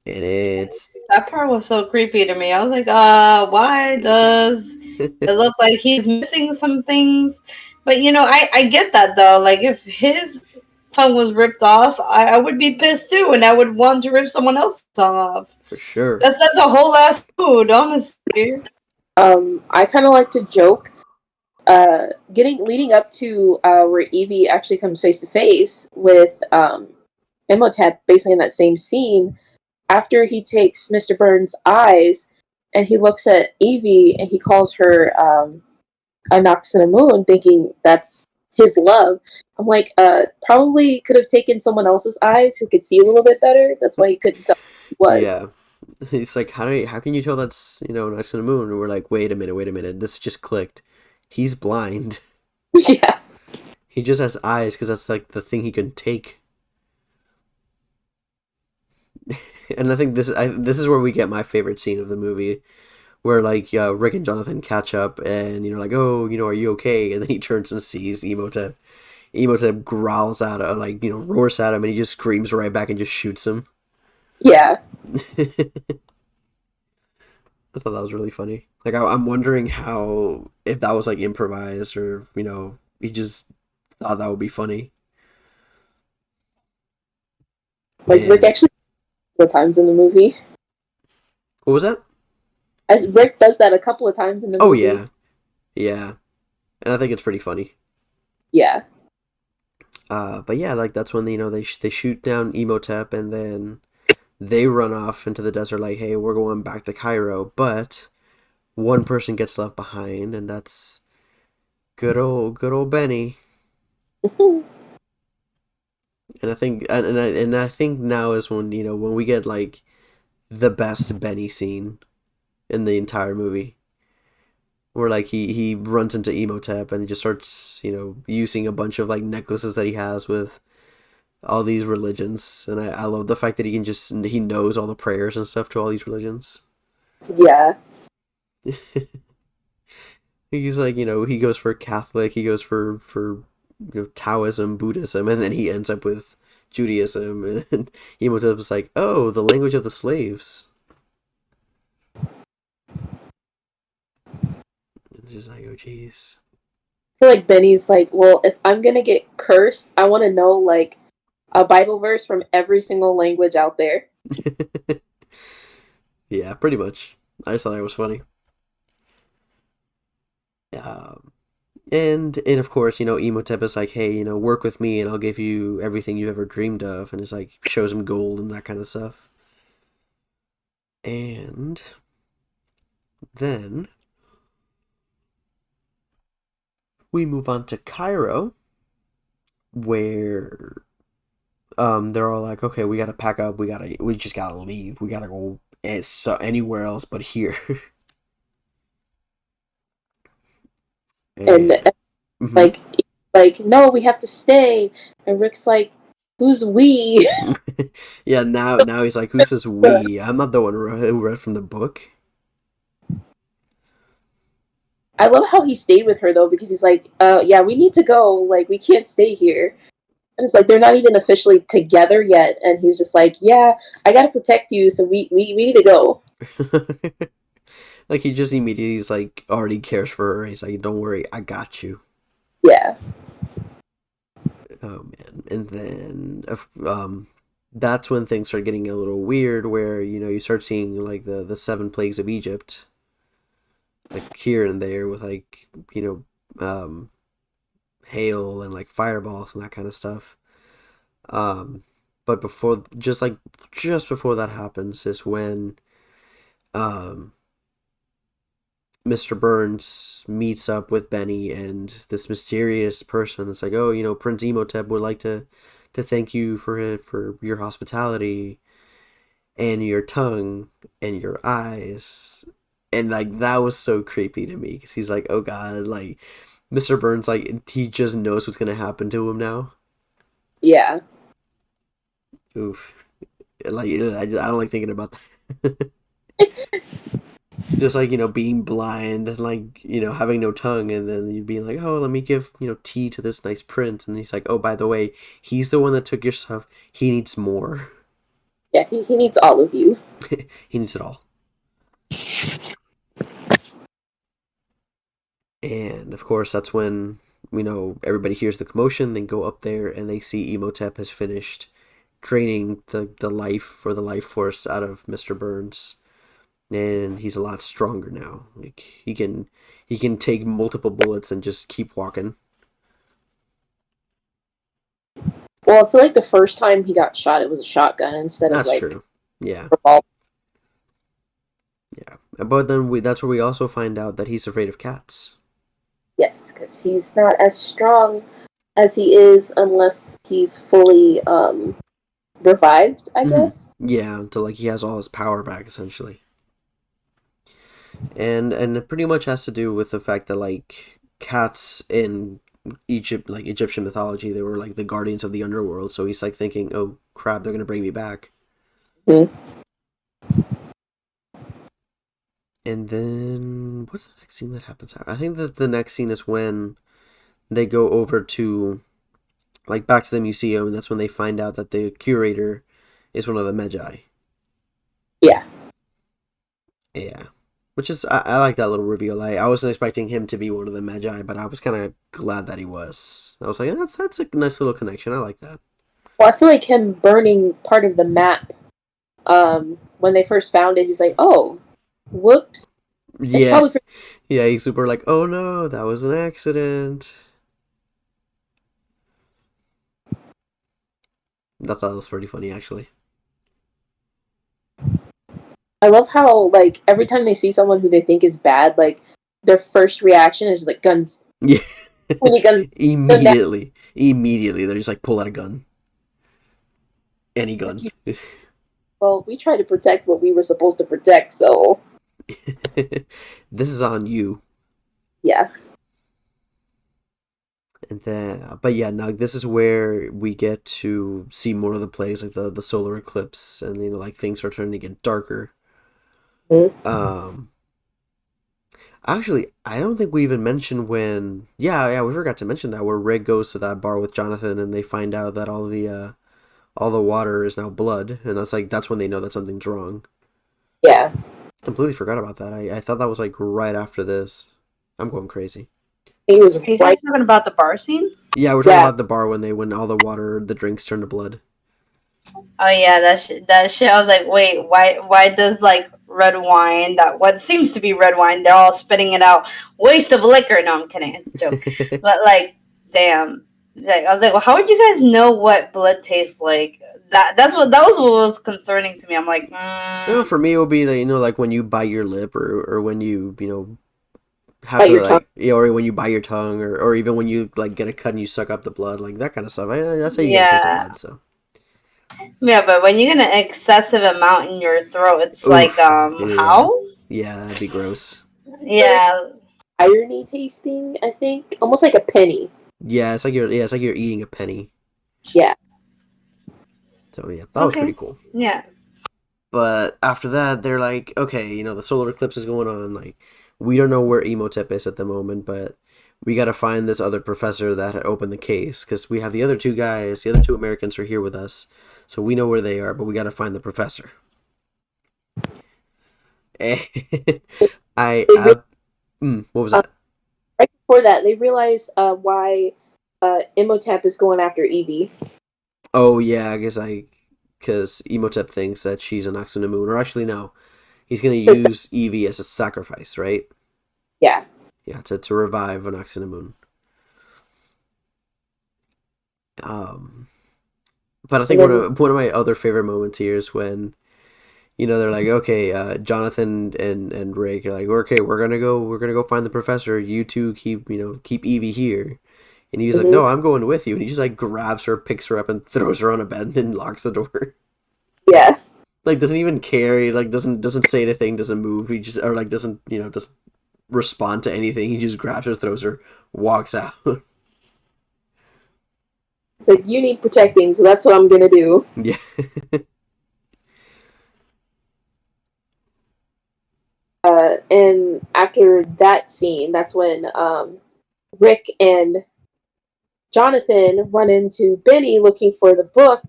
And it's That part was so creepy to me. I was like, why does it look like he's missing some things? But I get that though. Like if his tongue was ripped off, I would be pissed too, and I would want to rip someone else's tongue off. for sure. That's a whole ass food, honestly. I kind of like to joke. Leading up to where Evie actually comes face to face with Imhotep, basically in that same scene. After he takes Mr. Burns' eyes and he looks at Evie and he calls her a Nox and a Moon, thinking that's his love. I'm like, probably could have taken someone else's eyes who could see a little bit better. That's why he couldn't tell who he was. Yeah. It's like, how can you tell that's, Nice on the Moon? And we're like, wait a minute, this just clicked. He's blind. Yeah. He just has eyes because that's like the thing he can take. And I think this is where we get my favorite scene of the movie, where like Rick and Jonathan catch up, and like, oh, are you okay? And then he turns and sees Emotep. Emotep growls at him, like roars at him, and he just screams right back and just shoots him. Yeah. I thought that was really funny. Like I'm wondering how, if that was like improvised, or he just thought that would be funny. Like And Rick actually a couple of times in the movie. what was that? As Rick does that a couple of times in the Oh movie. yeah, and I think it's pretty funny. Yeah. But yeah, like that's when they shoot down Emotep, and then they run off into the desert like, hey, we're going back to Cairo, but one person gets left behind, and that's good old Benny. And I think I think now is when when we get like the best Benny scene in the entire movie, where like he runs into Emotep and he just starts using a bunch of like necklaces that he has with all these religions, and I love the fact that he knows all the prayers and stuff to all these religions. Yeah. He's like, he goes for Catholic, he goes for Taoism, Buddhism, and then he ends up with Judaism, and Emotep's like, oh, the language of the slaves. It's just like, oh, jeez. I feel like Benny's like, well, if I'm gonna get cursed, I want to know like a Bible verse from every single language out there. Yeah, pretty much. I just thought it was funny. And of course, Emotep is like, hey, work with me and I'll give you everything you ever dreamed of, and it's like shows him gold and that kind of stuff. And then we move on to Cairo, where they're all like, okay, we gotta pack up, we just gotta leave, we gotta go anywhere else but here. And Mhm. like, no, we have to stay. And Rick's like, who's we? Yeah, now he's like, who's this we? I'm not the one who read from the book. I love how he stayed with her though, because he's like, yeah, we need to go. Like, we can't stay here. And it's like they're not even officially together yet, and he's just like, "Yeah, I gotta protect you, so we need to go." Like he just immediately he's like already cares for her. He's like, "Don't worry, I got you." Yeah. Oh man! And then that's when things start getting a little weird, where you start seeing like the seven plagues of Egypt, like here and there with like hail and like fireballs and that kind of stuff. But just before that happens is when um Mr. Burns meets up with Benny and this mysterious person that's like, oh, Prince Emotep would like to thank you for your hospitality and your tongue and your eyes. And like that was so creepy to me because he's like, oh god, like Mr. Burns, like he just knows what's gonna happen to him now. Yeah. Oof. Like I don't like thinking about that. Just like being blind and like having no tongue, and then you being like, oh, let me give tea to this nice prince, and he's like, oh, by the way, he's the one that took your stuff. He needs more. Yeah, he needs all of you. He needs it all. And of course, that's when everybody hears the commotion. They go up there and they see Emotep has finished draining the life or the life force out of Mr. Burns. And he's a lot stronger now. Like he can take multiple bullets and just keep walking. Well, I feel like the first time he got shot, it was a shotgun instead That's of like true. Yeah. revolver. Yeah. But then that's where we also find out that he's afraid of cats. Yes, because he's not as strong as he is unless he's fully revived, I guess. Yeah, until like he has all his power back essentially. And it pretty much has to do with the fact that like cats in Egypt, like Egyptian mythology, they were like the guardians of the underworld. So he's like thinking, oh crap, they're gonna bring me back. Mm-hmm. And then what's the next scene that happens? I think that the next scene is when they go over to like back to the museum, and that's when they find out that the curator is one of the Magi. Yeah. Yeah. Which is, I like that little reveal. I wasn't expecting him to be one of the Magi, but I was kind of glad that he was. I was like, that's a nice little connection. I like that. Well, I feel like him burning part of the map, when they first found it, he's like, oh, whoops. Yeah. Yeah, he's super like, oh no, that was an accident. I thought that was pretty funny, actually. I love how, like, every time they see someone who they think is bad, like, their first reaction is just like, guns. Yeah. Guns. Immediately, they just like pull out a gun. Any gun. Well, we try to protect what we were supposed to protect, so. This is on you. Yeah. And then, but yeah, now this is where we get to see more of the plays, like the solar eclipse, and like things are starting to get darker. Mm-hmm. Actually, I don't think we even mentioned when. Yeah, we forgot to mention that where Rig goes to that bar with Jonathan, and they find out that all the water is now blood, and that's when they know that something's wrong. Yeah. Completely forgot about that. I thought that was like right after this. I'm going crazy. He was Are you guys talking about the bar scene? Yeah, we're talking about the bar when all the water, the drinks turn to blood. Oh yeah, that shit. I was like, wait, why does like red wine, that what seems to be red wine, they're all spitting it out, waste of liquor? No, I'm kidding, it's a joke. But like, damn, like, I was like, well, how would you guys know what blood tastes like? That was what was concerning to me. I'm like, for me, it would be like when you bite your lip, or when you have bite to your like tongue. or when you bite your tongue, or even when you like get a cut and you suck up the blood, like that kind of stuff. That's how you get a taste of blood. So. Yeah, but when you get an excessive amount in your throat, it's Oof, like, yeah. how? Yeah, that'd be gross. Yeah. Irony tasting, I think. Almost like a penny. Yeah, it's like you're eating a penny. Yeah. So yeah, that was pretty cool. Yeah. But after that, they're like, okay, the solar eclipse is going on. Like, we don't know where Emotep is at the moment, but we got to find this other professor that had opened the case, because we have the other two guys, the other two Americans are here with us, so we know where they are, but we got to find the professor. I, They I what was that? right before that, they realized why Imhotep is going after Evie. Oh yeah, because Imhotep thinks that she's an Moon, or actually no, he's gonna use Evie as a sacrifice, right? Yeah. Yeah, to revive an Moon. But I think one of my other favorite moments here is when, they're like, okay, Jonathan and Rick are like, okay, we're gonna go find the professor. You two keep Evie here. And he's like, no, I'm going with you. And he just like grabs her, picks her up, and throws her on a bed and locks the door. Yeah. Like doesn't even care. He like doesn't say anything. Doesn't move. He just doesn't respond to anything. He just grabs her, throws her, walks out. It's like, you need protecting, so that's what I'm gonna do. Yeah. And after that scene, that's when Rick and Jonathan run into Benny looking for the book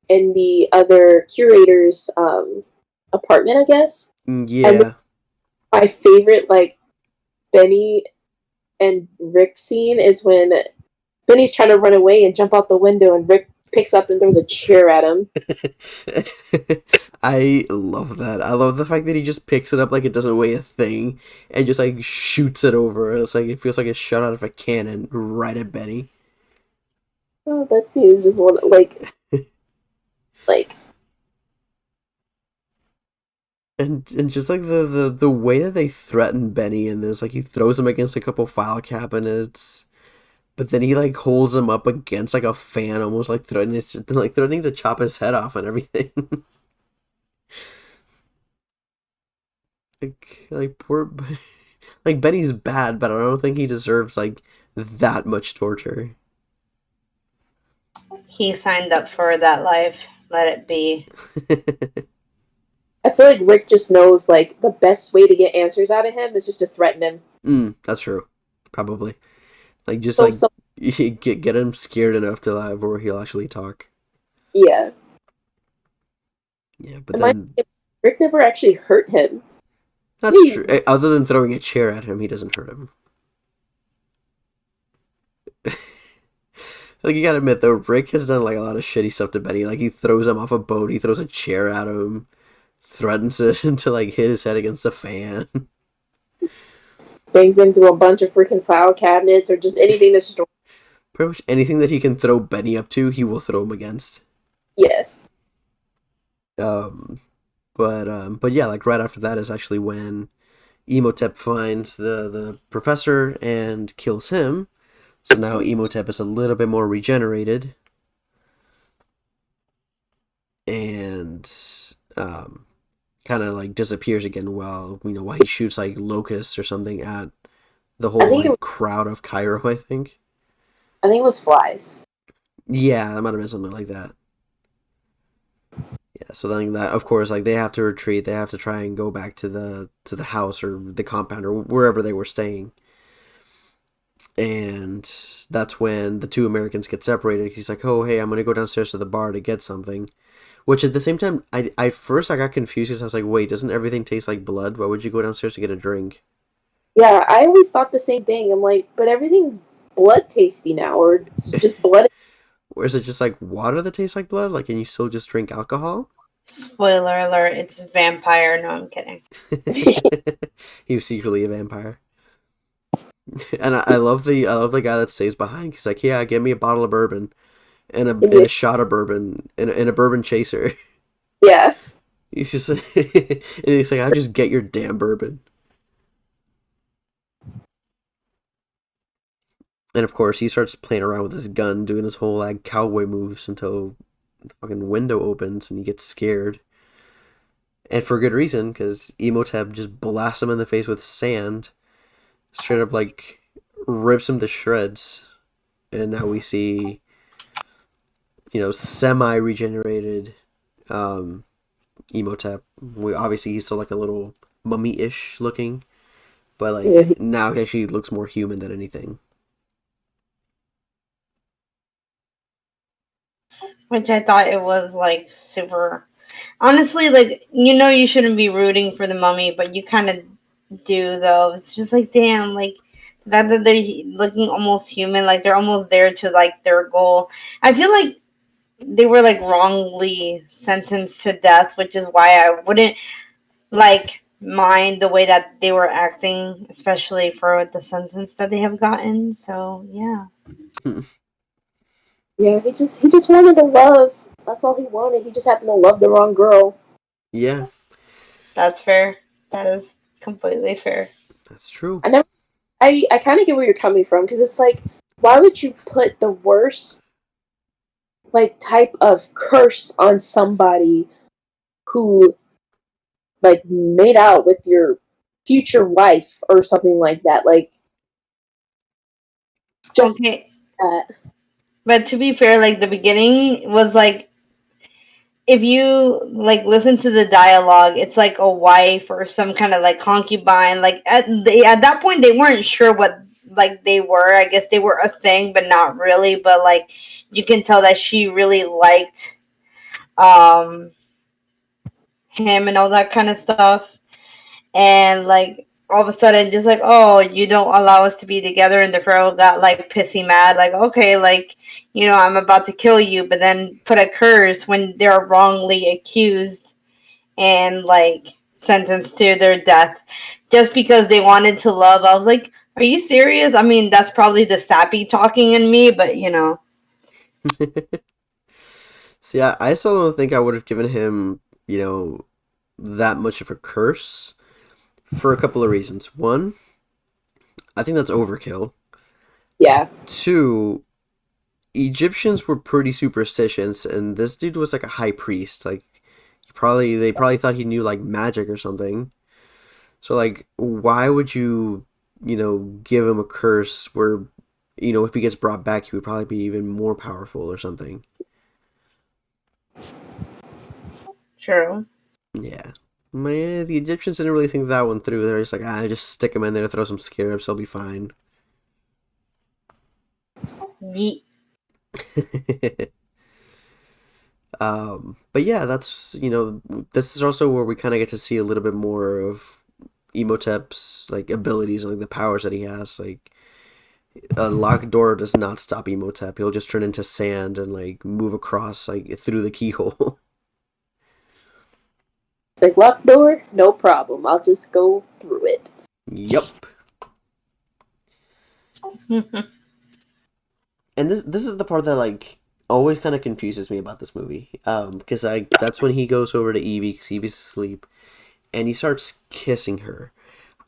in the other curator's apartment, I guess. Yeah. And my favorite, like, Benny and Rick scene is when Benny's trying to run away and jump out the window, and Rick picks up and throws a chair at him. I love that. I love the fact that he just picks it up like it doesn't weigh a thing and just like shoots it over. It's like it feels like it's shot out of a cannon right at Benny. Oh, that scene is just one like and just like the way that they threaten Benny in this, like he throws him against a couple file cabinets, but then he like holds him up against like a fan, almost like threatening to chop his head off and everything. like poor, like Benny's bad, but I don't think he deserves like that much torture. He signed up for that life. Let it be. I feel like Rick just knows like the best way to get answers out of him is just to threaten him. That's true. Probably. Like just So get him scared enough to where he'll actually talk. yeah. Yeah, but then Rick never actually hurt him. That's true. Other than throwing a chair at him, he doesn't hurt him. Like, you gotta admit, though, Rick has done, like, a lot of shitty stuff to Benny. Like, he throws him off a boat, he throws a chair at him, threatens him to, like, hit his head against a fan. Bangs into a bunch of freaking file cabinets or just anything that's stored. Pretty much anything that he can throw Benny up to, he will throw him against. Yes. But yeah, like, right after that is actually when Imhotep finds the professor and kills him. So now Imhotep is a little bit more regenerated. And kind of like disappears again while he shoots like locusts or something at the whole crowd of Cairo, I think. I think it was flies. Yeah, that might have been something like that. Yeah, so then that, of course, like they have to retreat, they have to try and go back to the house or the compound or wherever they were staying. And that's when the two Americans get separated. He's like, oh, hey, I'm going to go downstairs to the bar to get something. Which at the same time, at first I got confused because I was like, wait, doesn't everything taste like blood? Why would you go downstairs to get a drink? Yeah, I always thought the same thing. I'm like, but everything's blood tasty now, or it's just blood. Or is it just like water that tastes like blood? Like, can you still just drink alcohol? Spoiler alert, it's a vampire. No, I'm kidding. He was secretly a vampire. And I love the guy that stays behind. He's like, yeah, give me a bottle of bourbon and a shot of bourbon and a bourbon chaser. Yeah. He's just and he's like, I'll just get your damn bourbon. And of course, he starts playing around with his gun, doing his whole like cowboy moves until the fucking window opens and he gets scared. And for good reason, because Imhotep just blasts him in the face with sand. Straight up, like, rips him to shreds. And now we see, semi-regenerated Imhotep. Obviously, he's still, like, a little mummy-ish looking. But, like, now he actually looks more human than anything. which I thought it was like super. Honestly, like you shouldn't be rooting for the mummy, but you kind of do though. It's just like damn, like that they're looking almost human, like they're almost there to like their goal. I feel like they were like wrongly sentenced to death, which is why I wouldn't like mind the way that they were acting, especially for the sentence that they have gotten. So yeah, Yeah, he just wanted to love. That's all he wanted. He just happened to love the wrong girl. Yeah, that's fair. That is completely fair. that's true. I never. I kind of get where you're coming from because it's like, why would you put the worst like type of curse on somebody who like made out with your future wife or something like that? Like, just Okay, that. but to be fair, like the beginning was like if you like listen to the dialogue, it's like a wife or some kind of like concubine. Like at that point, they weren't sure what like they were. I guess they were a thing, but not really. But like you can tell that she really liked um him and all that kind of stuff. And like all of a sudden, just like oh, you don't allow us to be together, and the pharaoh got like pissy mad. Like okay, like I'm about to kill you, but then put a curse when they're wrongly accused and like sentenced to their death just because they wanted to love. I was like, are you serious? I mean, that's probably the sappy talking in me, but See, I still don't think I would have given him, that much of a curse for a couple of reasons. One, I think that's overkill. Yeah. Two, Egyptians were pretty superstitious, and this dude was like a high priest. Like, they probably thought he knew like magic or something. So like, why would you, give him a curse where, if he gets brought back, he would probably be even more powerful or something. true. Yeah. The Egyptians didn't really think that one through. They're just like, just stick him in there, throw some scarabs, he'll be fine. Yeet. But yeah, that's, this is also where we kind of get to see a little bit more of Emotep's, like, abilities and, like, the powers that he has. Like, a locked door does not stop Emotep. He'll just turn into sand and, like, move across, like, through the keyhole. It's like locked door, no problem. I'll just go through it. Yup. And this is the part that like always kind of confuses me about this movie. Because that's when he goes over to Evie because Evie's asleep, and he starts kissing her.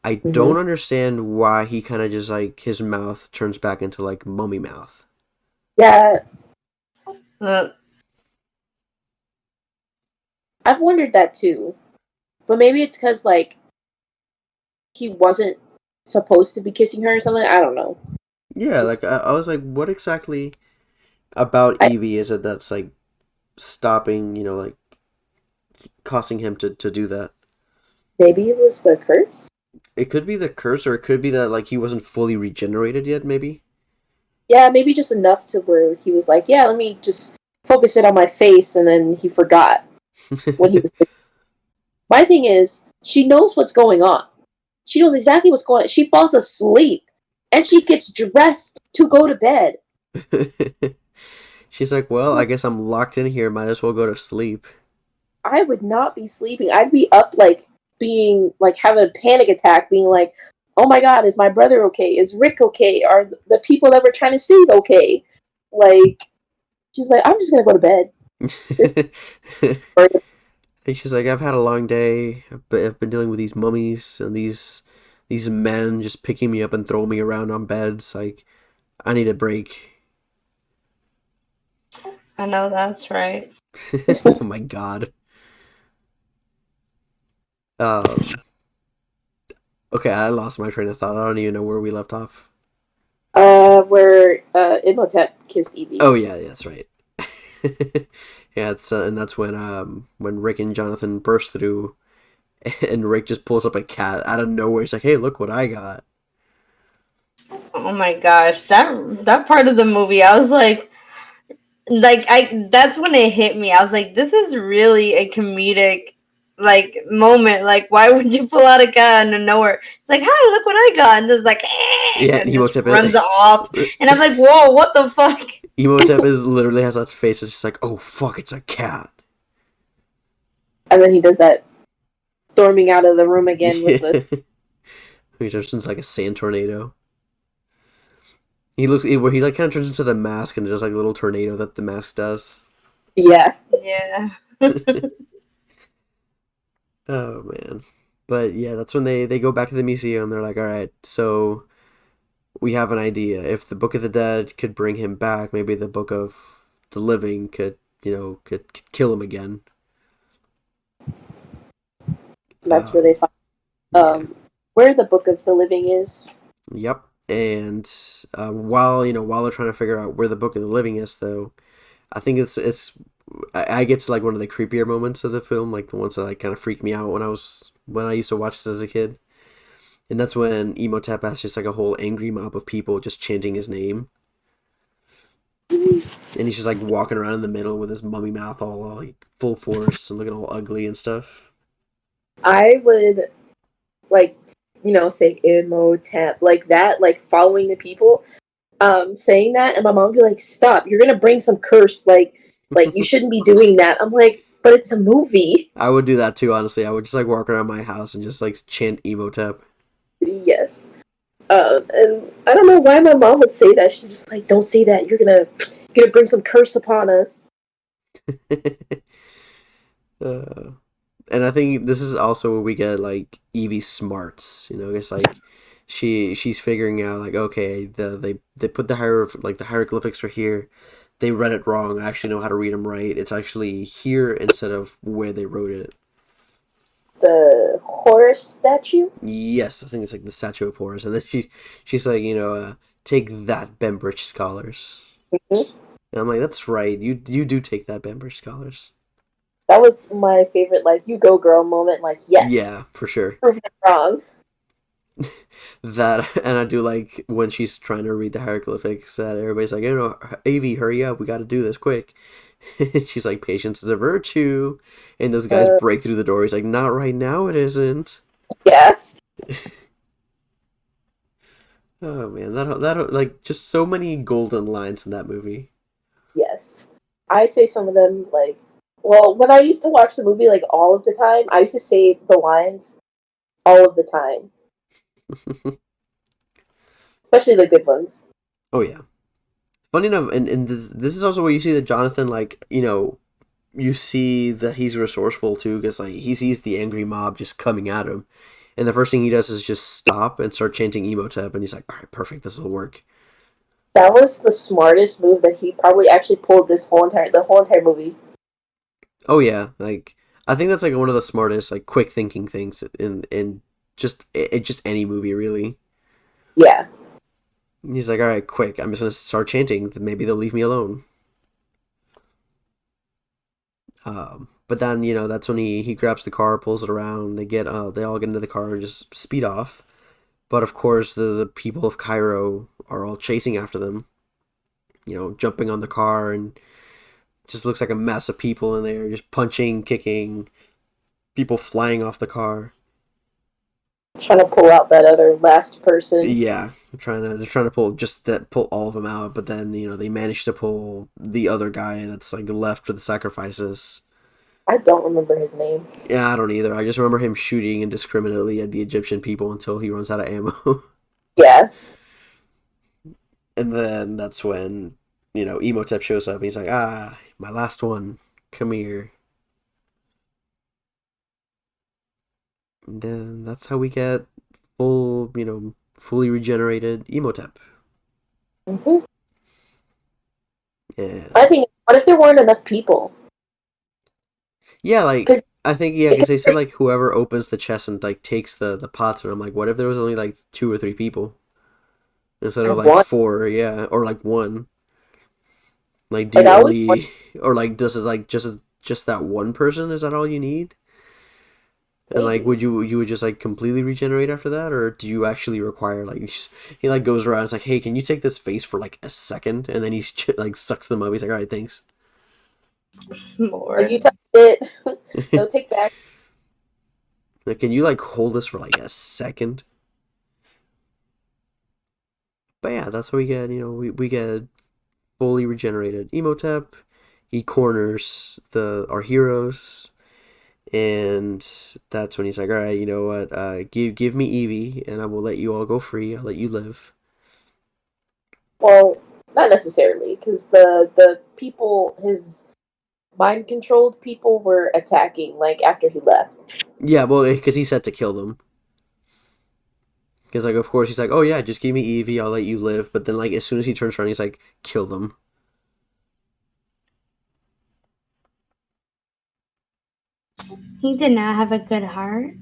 I don't understand why he kind of just like his mouth turns back into like mummy mouth. Yeah, Uh, I've wondered that too. But maybe it's because, like, he wasn't supposed to be kissing her or something. I don't know. Yeah, Just- like I was like, what exactly about Evie is it that's like stopping, like causing him to do that? Maybe it was the curse? It could be the curse, or it could be that like he wasn't fully regenerated yet, maybe. Yeah, maybe just enough to where he was like, yeah, let me just focus it on my face, and then he forgot what he was doing. My thing is, she knows what's going on. She knows exactly what's going on. She falls asleep, and she gets dressed to go to bed. She's like, well, I guess I'm locked in here. Might as well go to sleep. I would not be sleeping. I'd be up, like, being, like, having a panic attack, being like, oh my god, is my brother okay? Is Rick okay? Are the people that we're trying to save okay? Like, she's like, I'm just gonna go to bed. And she's like, I've had a long day. I've been dealing with these mummies and these men just picking me up and throwing me around on beds. Like, I need a break. I know that's right. Oh my god. Okay, I lost my train of thought. I don't even know where we left off. Where Imhotep kissed Evie. Oh yeah, that's right. Yeah, and that's when Rick and Jonathan burst through, and Rick just pulls up a cat out of nowhere. He's like, "Hey, look what I got!" Oh my gosh, that part of the movie, I was like, like that's when it hit me. I was like, this is really a comedic like moment. Like, why would you pull out a gun out of nowhere? It's like, hi, look what I got, and just like, Yeah, and just Emotep runs is, off, and I'm like, whoa, what the fuck? Emotep is literally has that face. It's just like, oh fuck, it's a cat. And then he does that storming out of the room again with the. He turns into like a sand tornado. Where he like kind of turns into the mask and just like a little tornado that the mask does. Yeah. Yeah. Oh man, but yeah, that's when they go back to the museum. They're like, all right, so we have an idea. If the Book of the Dead could bring him back, maybe the Book of the Living could kill him again. That's where they find where the Book of the Living is. Yep. And while they're trying to figure out where the Book of the Living is, though, I think I get to like one of the creepier moments of the film, like the ones that like kind of freaked me out when I used to watch this as a kid. And that's when Emotep has just like a whole angry mob of people just chanting his name. And he's just like walking around in the middle with his mummy mouth all like full force and looking all ugly and stuff. I would like, say Imhotep like that, like following the people, saying that, and my mom would be like, "Stop! You're gonna bring some curse. Like you shouldn't be doing that." I'm like, "But it's a movie." I would do that too, honestly. I would just like walk around my house and just like chant Emotep. Yes. And I don't know why my mom would say that. She's just like, "Don't say that. You're gonna bring some curse upon us." And I think this is also where we get like Evie's smarts. It's like she's figuring out like, okay, they put the hieroglyphics are here. They read it wrong. I actually know how to read them right. It's actually here instead of where they wrote it. The Horus statue? Yes, I think it's like the Statue of Horus. And then she's like, take that, Bembridge scholars. Mm-hmm. And I'm like, that's right. You do take that, Bembridge scholars. That was my favorite, like, you go girl moment. Like, yes. Yeah, for sure. Prove it wrong. That, and I do like when she's trying to read the hieroglyphics that everybody's like, Evie, hurry up, we got to do this quick. She's like, patience is a virtue, and those guys break through the door. He's like, not right now, it isn't. Yeah. Oh man, that like just so many golden lines in that movie. Yes, I say some of them like. Well, when I used to watch the movie like all of the time, I used to say the lines all of the time. Especially the good ones. Oh yeah. Funny enough, and this is also where you see that Jonathan, like, you see that he's resourceful too, because like he sees the angry mob just coming at him, and the first thing he does is just stop and start chanting Emotep, and he's like, all right, perfect, this will work. That was the smartest move that he probably actually pulled the whole entire movie. Oh yeah, like I think that's like one of the smartest, like, quick thinking things in just any movie really. Yeah. He's like, all right, quick, I'm just gonna start chanting. Maybe they'll leave me alone. But then that's when he grabs the car, pulls it around. They all get into the car and just speed off. But of course, the people of Cairo are all chasing after them. Jumping on the car, and it just looks like a mess of people in there, just punching, kicking, people flying off the car. Trying to pull out that other last person. Yeah, they're trying to pull all of them out, but then they manage to pull the other guy that's like left for the sacrifices. I don't remember his name. Yeah, I don't either. I just remember him shooting indiscriminately at the Egyptian people until he runs out of ammo. Yeah. And then that's when Emotep shows up. And he's like, my last one, come here. And then that's how we get fully regenerated Emotep. Mm-hmm. Yeah. I think, what if there weren't enough people? Yeah, like, I think, yeah, because they said, like, whoever opens the chest and, like, takes the pots, and I'm like, what if there was only, like, 2 or 3 people? Instead of, like, one. 4, yeah, or, like, 1. Like, do you only, or, like, does it, like, just that one person, is that all you need? And like, Maybe. you would just like completely regenerate after that, or do you actually require like he like goes around, it's like, hey, can you take this face for like a second, and then he's like sucks them up. He's like, all right, thanks. Like, you Lord. touched it. No take back. Like, can you like hold this for like a second? But yeah, that's how we get, we get fully regenerated Emotep. He corners our heroes, and that's when he's like, all right, you know what? Give me Evie, and I will let you all go free. I'll let you live. Well, not necessarily, because the people, his mind controlled people, were attacking like after he left. Yeah, well, because he said to kill them. Because like, of course, he's like, oh yeah, just give me Evie. I'll let you live. But then like, as soon as he turns around, he's like, kill them. He did not have a good heart.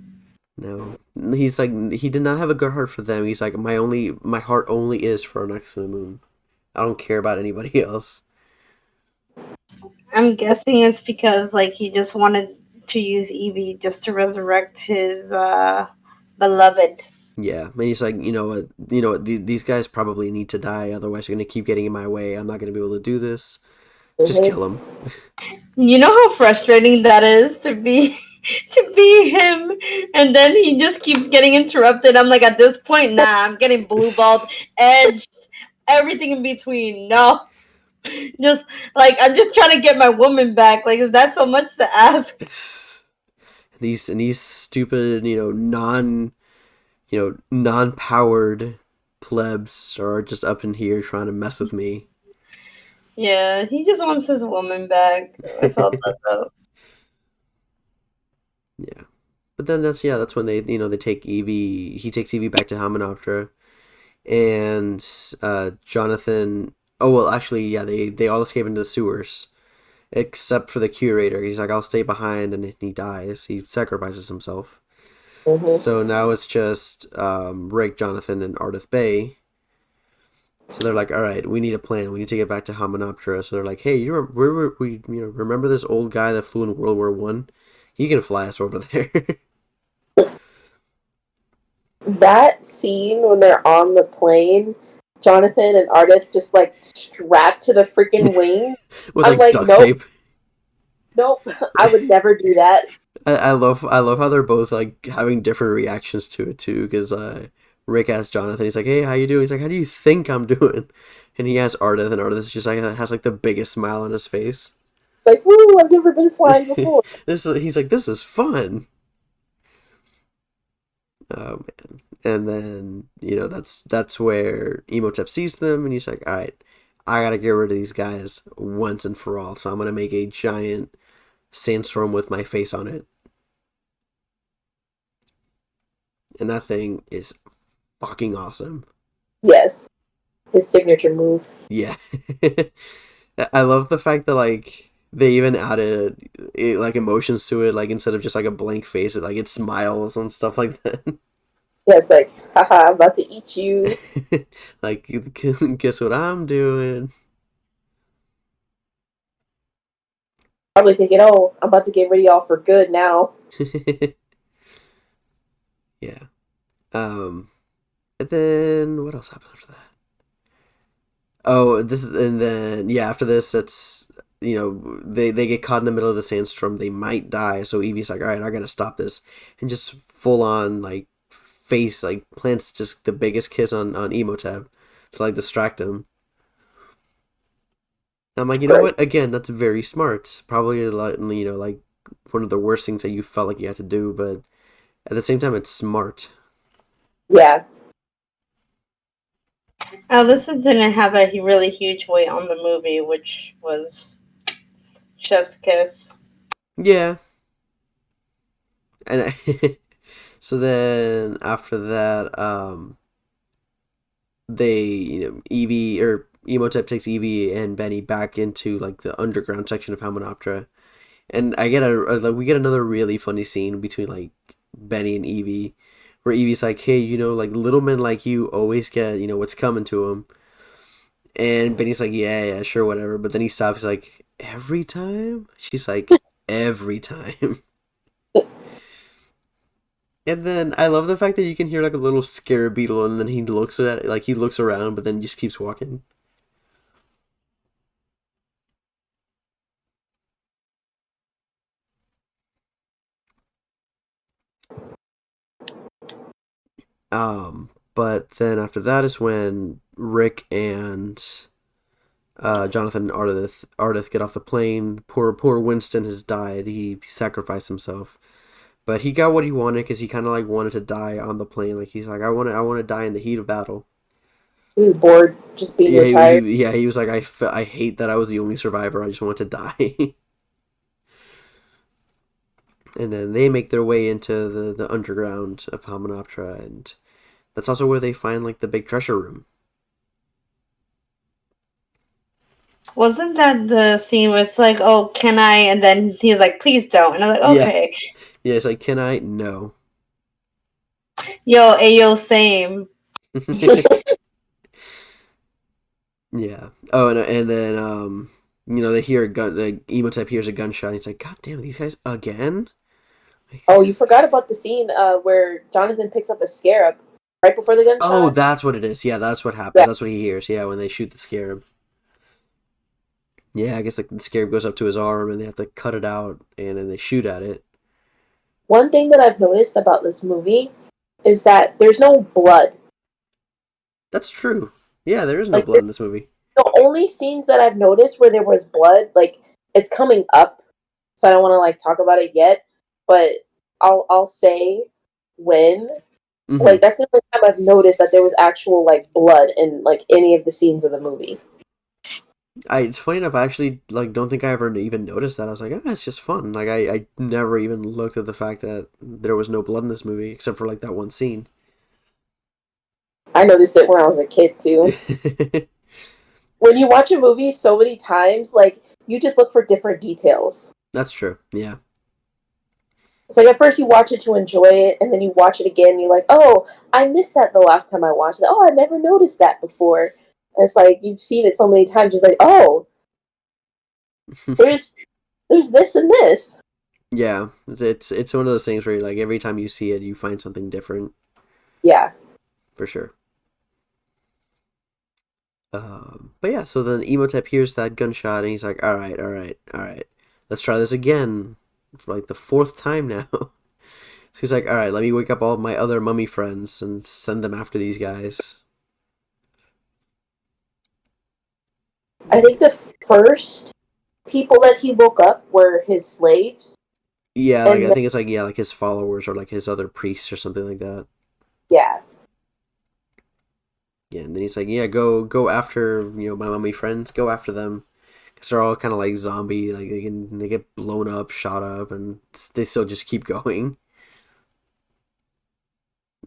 No, he's like, he did not have a good heart for them. He's like, my heart only is for our next to the moon. I don't care about anybody else. I'm guessing it's because like he just wanted to use Evie just to resurrect his beloved. Yeah, and he's like, you know what, these guys probably need to die, otherwise they're gonna keep getting in my way. I'm not gonna be able to do this. Just Mhm. kill them. You know how frustrating that is to be to be him, and then he just keeps getting interrupted. I'm like, at this point, nah, I'm getting blue balled, edged, everything in between. No, just like I'm just trying to get my woman back. Like, is that so much to ask? These stupid, non-powered plebs are just up in here trying to mess with me. Yeah, he just wants his woman back. I felt that though. Yeah. But then that's when they take Evie. He takes Evie back to Hamunaptra, and Jonathan. Oh well, actually, yeah, they all escape into the sewers, except for the curator. He's like, I'll stay behind, and he dies. He sacrifices himself. Mhm. So now it's just Rick, Jonathan, and Ardeth Bay. So they're like, all right, we need a plan. We need to get back to Hamunaptra. So they're like, hey, remember this old guy that flew in World War One? He can fly us over there. That scene when they're on the plane, Jonathan and Ardeth just like strapped to the freaking wing. With I'm like like, duct nope, tape. nope, I would never do that. I love how they're both like having different reactions to it too. Because Rick asks Jonathan, he's like, hey, how you doing? He's like, how do you think I'm doing? And he asks Ardeth, and Ardeth just like has like the biggest smile on his face. Like, woo, I've never been flying before. He's like, this is fun. Oh man. And then, that's where Emotep sees them, and he's like, all right, I gotta get rid of these guys once and for all. So I'm gonna make a giant sandstorm with my face on it. And that thing is fucking awesome. Yes, his signature move. Yeah. I love the fact that like they even added like emotions to it, like instead of just like a blank face, it smiles and stuff like that. Yeah, it's like, haha, I'm about to eat you. Like, guess what I'm doing? Probably thinking, oh, I'm about to get rid of y'all for good now. Yeah. And then what else happened after that? Oh, and then yeah, after this, it's they get caught in the middle of the sandstorm. They might die, so Evie's like, all right, I gotta stop this, and just full on like face like plants just the biggest kiss on Emotep to like distract him. I'm like, you know Right. what? Again, that's very smart. Probably a lot, like one of the worst things that you felt like you had to do, but at the same time, it's smart. Yeah. Alyssa didn't have a really huge weight on the movie, which was Chef's Kiss. Yeah, and so then after that, they Evie or Emotep takes Evie and Benny back into like the underground section of Hamunaptra, and we get another really funny scene between like Benny and Evie, where Evie's like, hey, like little men like you always get what's coming to them, and Benny's like, yeah, yeah, sure, whatever, but then he stops, he's like, every time? She's like, every time. And then I love the fact that you can hear like a little scarab beetle, and then he looks at it, like he looks around, but then just keeps walking. But then after that is when Rick and Jonathan and Ardeth get off the plane. Poor Winston has died. He sacrificed himself, but he got what he wanted because he kind of like wanted to die on the plane. Like he's like, I want to die in the heat of battle. He was bored just being Yeah, retired. he was like, I hate that I was the only survivor. I just want to die. And then they make their way into the underground of Hamunaptra, and that's also where they find like the big treasure room. Wasn't that the scene where it's like, oh, can I? And then he's like, please don't. And I'm like, Yeah. okay. Yeah, it's like, can I? No. Yo, ayo, same. Yeah. Oh, and then they hear a gun. The Emotep hears a gunshot. And he's like, God damn it, these guys again. Oh, you forgot about the scene where Jonathan picks up a scarab right before the gunshot. Oh, that's what it is. Yeah, that's what happens. Yeah. That's what he hears. Yeah, when they shoot the scarab. Yeah, I guess like the scarab goes up to his arm, and they have to cut it out, and then they shoot at it. One thing that I've noticed about this movie is that there's no blood. That's true. Yeah, there is no Like, blood in this movie. The only scenes that I've noticed where there was blood, like, it's coming up, so I don't want to like talk about it yet. But I'll say when. Mhm. Like, that's the only time I've noticed that there was actual like blood in like any of the scenes of the movie. It's funny enough. I actually like don't think I ever even noticed that. I was like, it's just fun. Like I never even looked at the fact that there was no blood in this movie except for like that one scene. I noticed it when I was a kid too. When you watch a movie so many times, like, you just look for different details. That's true. Yeah. It's like at first you watch it to enjoy it, and then you watch it again, and you're like, oh, I missed that the last time I watched it. Oh, I never noticed that before. And it's like you've seen it so many times, just like, oh, there's this and this. Yeah, it's one of those things where like every time you see it, you find something different. Yeah. For sure. But yeah, so then Emotep hears that gunshot, and he's like, all right, let's try this again for like the fourth time now. So he's like, all right, let me wake up all my other mummy friends and send them after these guys. I think the first people that he woke up were his slaves. Yeah, like And I think it's like like his followers or like his other priests or something like that. Yeah. Yeah, and then he's like, yeah, go after my mummy friends, go after them, because they're all kind of like zombie, like they get blown up, shot up, and they still just keep going.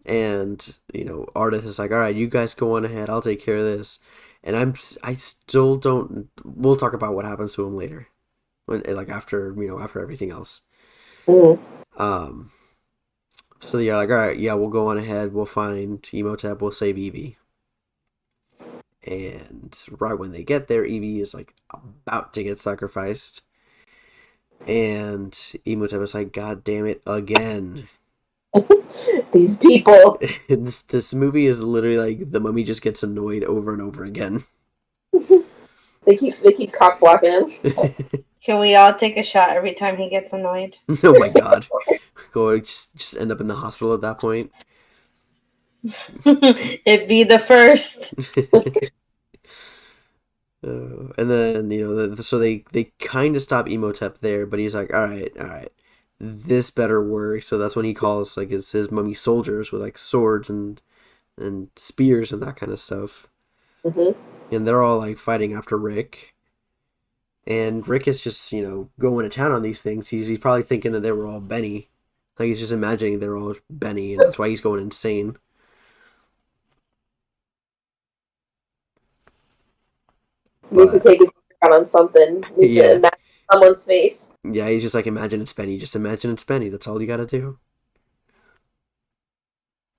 And Ardeth is like, all right, you guys go on ahead, I'll take care of this. And I still don't. We'll talk about what happens to him later, when like after after everything else. Mm-hmm. So you're like, all right, yeah, we'll go on ahead, we'll find Emotep, we'll save Evie. And right when they get there, Evie is like about to get sacrificed, and Emotep is like, God damn it, again. These people. This movie is literally like the mummy just gets annoyed over and over again. They keep cock blocking him. Can we all take a shot every time he gets annoyed? Oh my god. Go just end up in the hospital at that point. It'd be the first. And then so they kind of stop Emotep there, but he's like, all right, this better work. So that's when he calls like his mummy soldiers with like swords and spears and that kind of stuff. Mm-hmm. And they're all like fighting after Rick. And Rick is just going to town on these things. He's probably thinking that they were all Benny. Like he's just imagining they're all Benny, and that's why he's going insane. He needs to take his out on something. He needs to imagine someone's face. Yeah, he's just like, imagine it's Benny. Just imagine it's Benny. That's all you gotta do.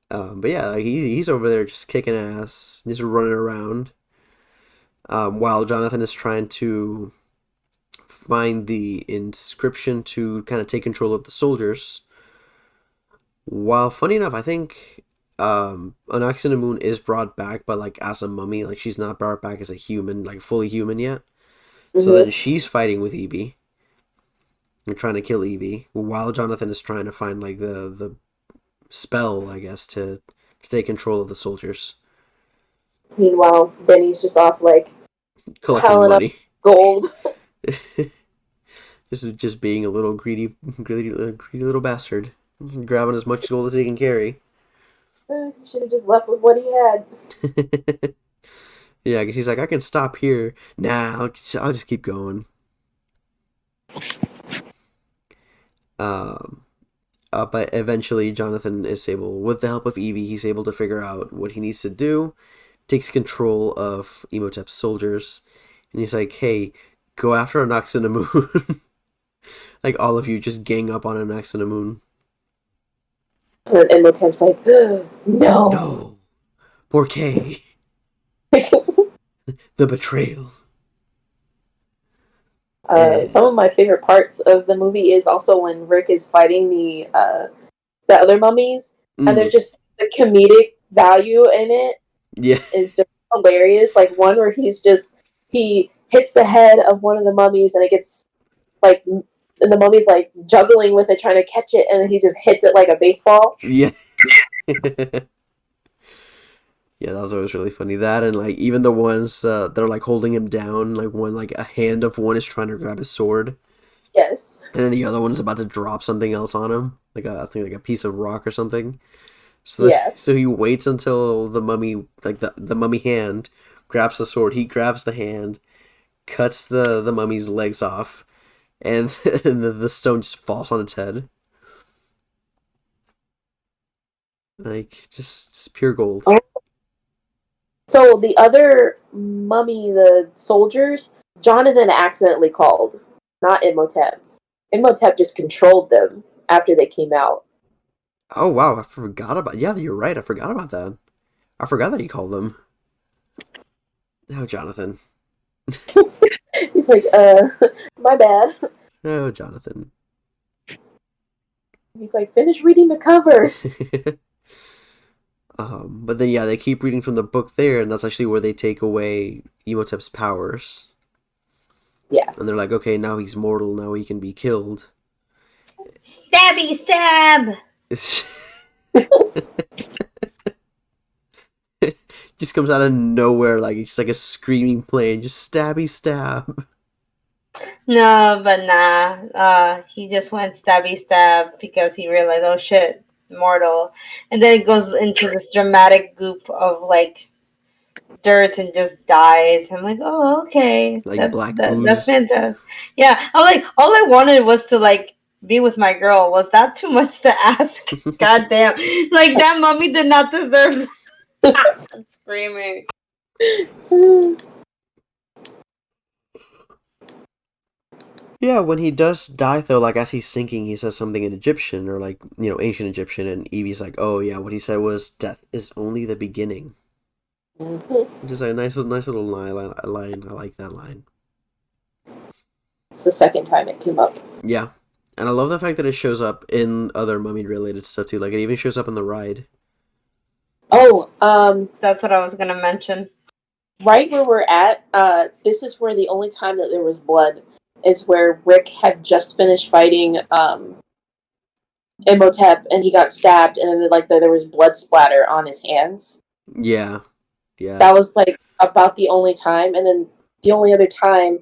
But yeah, like he's over there just kicking ass, just running around. While Jonathan is trying to find the inscription to kind of take control of the soldiers. While funny enough, I think Anaxina Moon is brought back, but like as a mummy, like she's not brought back as a human, like fully human yet. So then Mm-hmm. she's fighting with Evie. They're trying to kill Evie, while Jonathan is trying to find like the spell, I guess, to take control of the soldiers, Meanwhile, Benny's just off like collecting piling up money. gold. Just being a little greedy little bastard, grabbing as much gold as he can carry. He should have just left with what he had. Yeah, because he's like, I can stop here. Nah, I'll just keep going. Um, but eventually, Jonathan is able, with the help of Evie, he's able to figure out what he needs to do. Takes control of Emotep's soldiers, and he's like, "Hey, go after Anaxina Moon." Like all of you, just gang up on Anaxina Moon. And Imhotep's like, no. No, Porqué, the betrayal. Some of my favorite parts of the movie is also when Rick is fighting the other mummies, and there's just the comedic value in it Yeah, is just hilarious. Like one where he hits the head of one of the mummies, and it gets like, and the mummy's like juggling with it, trying to catch it, and then he just hits it like a baseball. yeah. Yeah, that was always really funny. That and like even the ones that are like holding him down, like one like a hand of one is trying to grab his sword, Yes. and then the other one is about to drop something else on him, like I think like a piece of rock or something. So Yeah. so he waits until the mummy, like the mummy hand, grabs the sword. He grabs the hand, cuts the mummy's legs off, and, and the stone just falls on its head. Like just pure gold. Oh. So the other mummy, the soldiers, Jonathan accidentally called, not Imhotep. Imhotep just controlled them after they came out. Oh wow, I forgot about. Yeah, you're right. I forgot about that. I forgot that he called them. Oh, Jonathan. He's like, my bad. Oh, Jonathan. He's like, finish reading the cover. But then yeah, they keep reading from the book there, and that's actually where they take away Emotep's powers. Yeah. And they're like, okay, now he's mortal. Now he can be killed. Stabby stab! Just comes out of nowhere, like it's just like a screaming plane, just stabby stab. No, but nah. He just went stabby stab because he realized, oh shit, mortal. And then it goes into this dramatic goop of like dirt and just dies. I'm like, oh, okay. Like black That's ooze. fantastic. Yeah. I'm like, all I wanted was to like be with my girl. Was that too much to ask? God damn. Like that mummy did not deserve I'm screaming. Yeah, when he does die though, like as he's sinking, he says something in Egyptian or like ancient Egyptian, and Evie's like, "Oh yeah, what he said was death is only the beginning," which is a nice little line. I like that line. It's the second time it came up. Yeah, and I love the fact that it shows up in other mummy related stuff too. Like it even shows up in the ride. Oh, That's what I was gonna mention. right where we're at, this is where the only time that there was blood is where Rick had just finished fighting Imhotep, and he got stabbed, and then like there was blood splatter on his hands. Yeah, yeah. That was like about the only time, and then the only other time,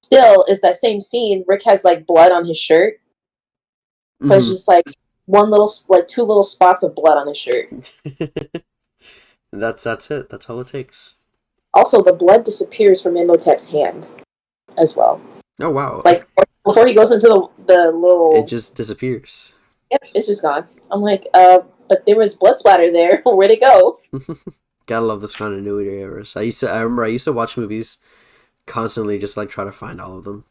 still is that same scene. Rick has like blood on his shirt, but it's just like two little spots of blood on his shirt. That's it. That's all it takes. Also, the blood disappears from Imhotep's hand as well. Oh wow! Like before he goes into the little, It just disappears. Yep, it's just gone. I'm like, but there was blood splatter there. Where'd it go? Gotta love this continuity errors. I remember I used to watch movies constantly, just like try to find all of them.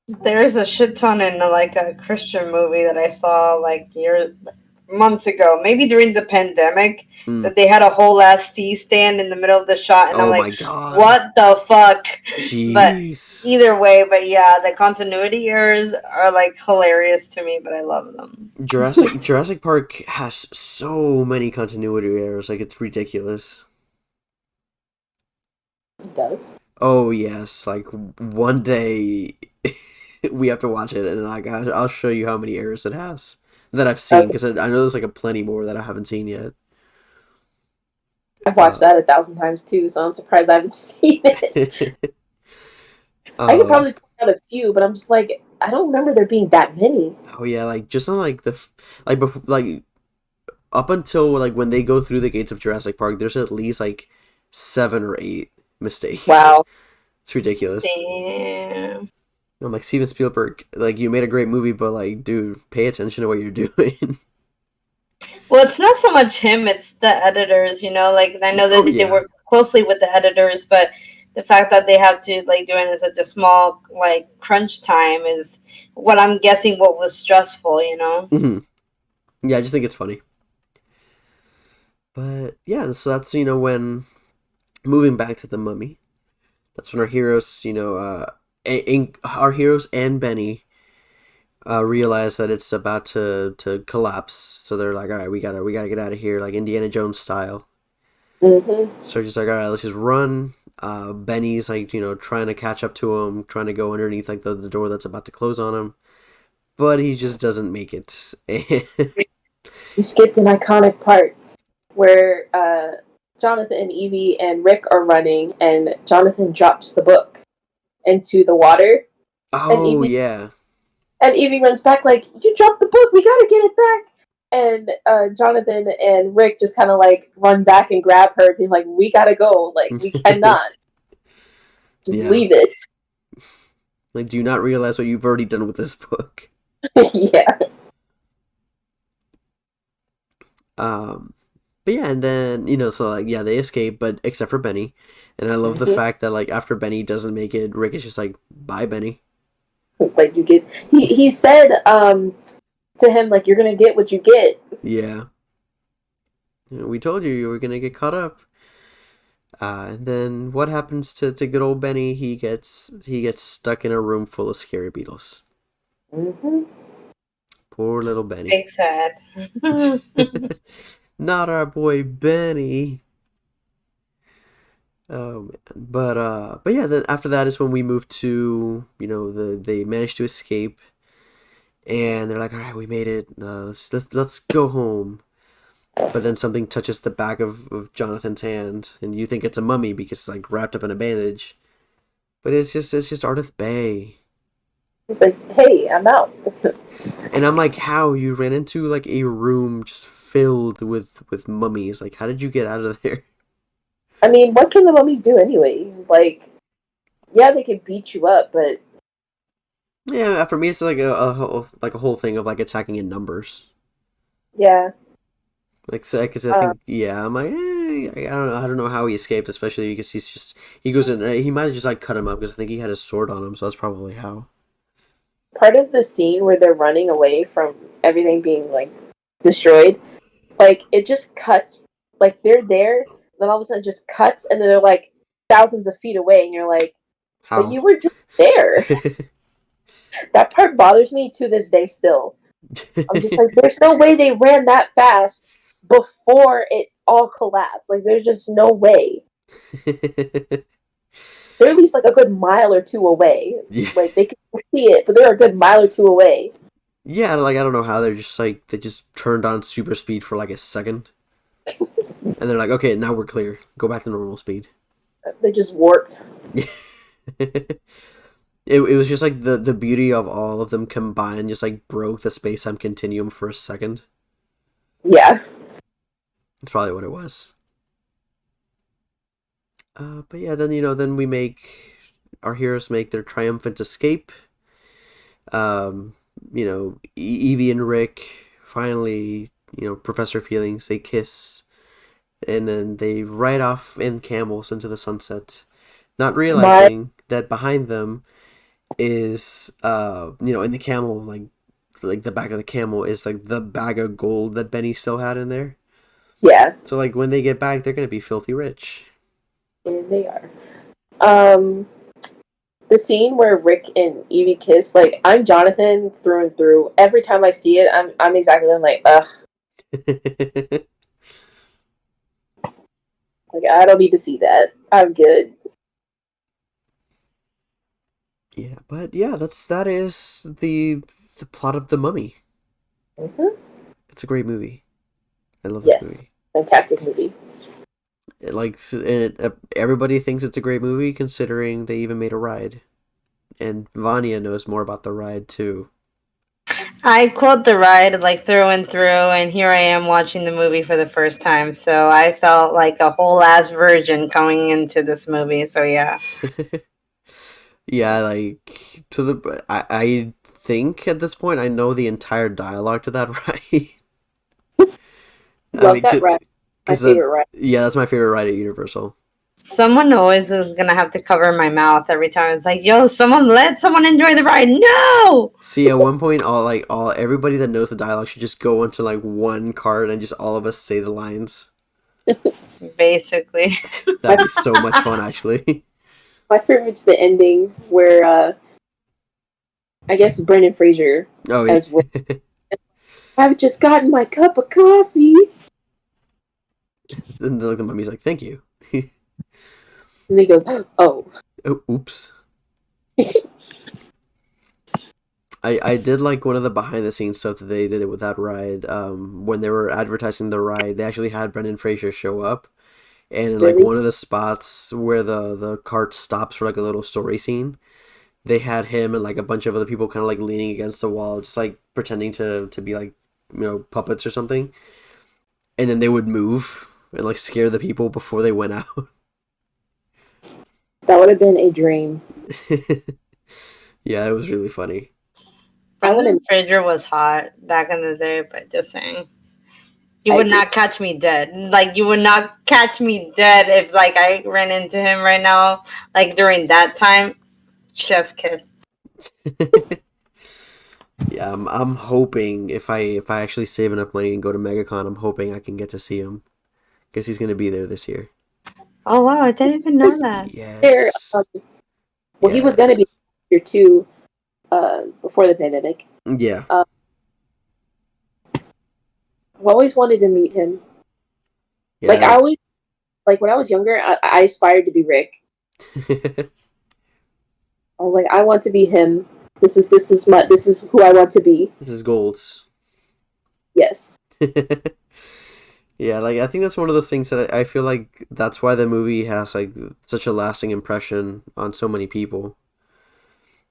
There's a shit ton in like a Christian movie that I saw like months ago, maybe during the pandemic, Mm. that they had a whole ass C-stand in the middle of the shot, and I'm Oh like, my god. what the fuck? But Jeez. either way, but yeah, the continuity errors are like hilarious to me, but I love them. Jurassic Park has so many continuity errors, like it's ridiculous. It does. Oh yes, like one day we have to watch it, and I'll show you how many errors it has that I've seen, Okay. because I know there's like a plenty more that I haven't seen yet. I've watched that 1,000 times too, so I'm surprised I haven't seen it. I could probably point out a few, but I'm just like, I don't remember there being that many. Oh yeah, like just on like like up until like when they go through the gates of Jurassic Park, there's at least like 7 or 8 mistakes. Wow. It's ridiculous. Damn. I'm like, Steven Spielberg, like you made a great movie, but like, dude, pay attention to what you're doing. Well, it's not so much him; it's the editors. You know, like I know that Oh, they yeah. work closely with the editors, but the fact that they have to like do it in such a small like crunch time is what I'm guessing what was stressful. You know. Hmm. Yeah, I just think it's funny. But yeah, so that's when moving back to the Mummy, that's when our heroes, our heroes and Benny realize that it's about to collapse. So they're like, all right, we gotta get out of here, like Indiana Jones style. Mm-hmm. So they're just like, all right, let's just run. Benny's like, trying to catch up to him, trying to go underneath like the door that's about to close on him, but he just doesn't make it. You skipped an iconic part where Jonathan and Evie and Rick are running, and Jonathan drops the book into the water, Oh Evie- yeah. and Evie runs back like, "You dropped the book. We gotta get it back." And Jonathan and Rick just kind of like run back and grab her, being like, "We gotta go. Like, we cannot just Yeah. leave it." Like, do you not realize what you've already done with this book? Yeah. But yeah, and then so like yeah, they escape, but except for Benny, and I love the Mhm. fact that like after Benny doesn't make it, Rick is just like, bye, Benny. Like, you get. He said to him like, "You're gonna get what you get." Yeah. We told you were gonna get caught up. And then what happens to good old Benny? He gets stuck in a room full of scary beetles. Mm-hmm. Poor little Benny. Big sad. Not our boy Benny. Oh man. But yeah, then after that is when we move to, they manage to escape, and they're like, all right, we made it. Let's go home. But then something touches the back of Jonathan's hand, and you think it's a mummy because it's like wrapped up in a bandage, but it's just Ardeth Bay. He's like, "Hey, I'm out." And I'm like, how you ran into like a room just filled with mummies? Like, how did you get out of there? I mean, what can the mummies do anyway? Like, yeah, they can beat you up, but Yeah, for me, it's like a whole thing of like attacking in numbers. yeah. Like, because I think, yeah, I'm like, I don't know how he escaped, especially because he goes in, he might have just like cut him up because I think he had his sword on him, so that's probably how. Part of the scene where they're running away from everything being like destroyed, like it just cuts, like they're there, then all of a sudden it just cuts, and then they're like thousands of feet away, and you're like, but How? you were just there. That part bothers me to this day still. I'm just like, there's no way they ran that fast before it all collapsed. Like, there's just no way. They're at least like a good mile or two away. Yeah. Like, they can see it, but they're a good mile or two away. Yeah, like I don't know how they're just like they just turned on super speed for like a second, and they're like, okay, now we're clear. Go back to normal speed. They just warped. It was just like the beauty of all of them combined just like broke the space-time continuum for a second. Yeah. That's probably what it was. But yeah, then then our heroes make their triumphant escape. Evie and Rick finally, Professor Feelings, they kiss, and then they ride off in camels into the sunset, not realizing that behind them is in the camel, like like the back of the camel is like the bag of gold that Benny still had in there. Yeah, So like when they get back, they're gonna be filthy rich. and they are. The scene where Rick and Evie kiss, like I'm Jonathan through and through. Every time I see it, I'm exactly I'm like, ugh, like I don't need to see that. I'm good. Yeah, but yeah, that is the plot of The Mummy. Hmm. It's a great movie. I love this Yes, movie. fantastic movie. Everybody thinks it's a great movie, considering they even made a ride, and Vania knows more about the ride too. I quote the ride like through and through, and here I am watching the movie for the first time. So I felt like a whole ass virgin coming into this movie. So yeah. Yeah, like I think at this point I know the entire dialogue to that ride. I Love mean, that ride. My because favorite ride. yeah, that's my favorite ride at Universal. Someone always was gonna have to cover my mouth every time. It's like, yo, someone let someone enjoy the ride. No. See, at one point, all everybody that knows the dialogue should just go into like one card and just all of us say the lines. Basically. That'd be so much fun, actually. My favorite's the ending where I guess Brendan Fraser Oh yeah. as Rick. I've just gotten my cup of coffee. And the mummy's like, "Thank you." And he goes, oh. Oh, oops. I did like one of the behind the scenes stuff that they did it with that ride. When they were advertising the ride, they actually had Brendan Fraser show up, and in like Really? one of the spots where the cart stops for like a little story scene, they had him and like a bunch of other people kind of like leaning against the wall, just like pretending to be like, puppets or something, and then they would move and like scare the people before they went out. That would have been a dream. Yeah, it was really funny. Brendan Fraser was hot back in the day, but just saying. You I would agree. not catch me dead. Like, you would not catch me dead if, like, I ran into him right now. Like, during that time, chef kiss. Yeah, I'm hoping if I actually save enough money and go to MegaCon, I'm hoping I can get to see him because he's gonna be there this year. Oh, wow, I didn't even know Was that. there, Yes. well, he was Yeah. going to be here too before the pandemic. Yeah. I've always wanted to meet him. Yeah. Like, I always, like, when I was younger, I aspired to be Rick. I was like, I want to be him. This is who I want to be. This is Golds. Yes. Yeah, like I think that's one of those things that I feel like that's why the movie has like such a lasting impression on so many people.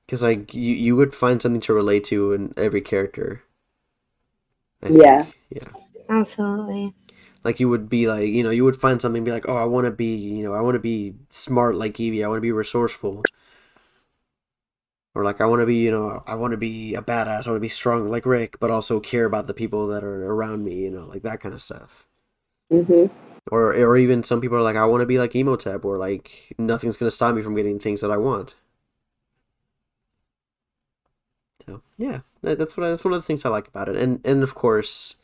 Because like you would find something to relate to in every character. I think. Yeah. Yeah. Absolutely. Like you would be like, you would find something and be like, oh, I want to be, I want to be smart like Evie. I want to be resourceful. Or like I want to be, I want to be a badass. I want to be strong like Rick, but also care about the people that are around me, like that kind of stuff. Mm-hmm. Or even some people are like, I want to be like Emotep, or like nothing's gonna stop me from getting things that I want. So yeah, that's one of the things I like about it. And of course,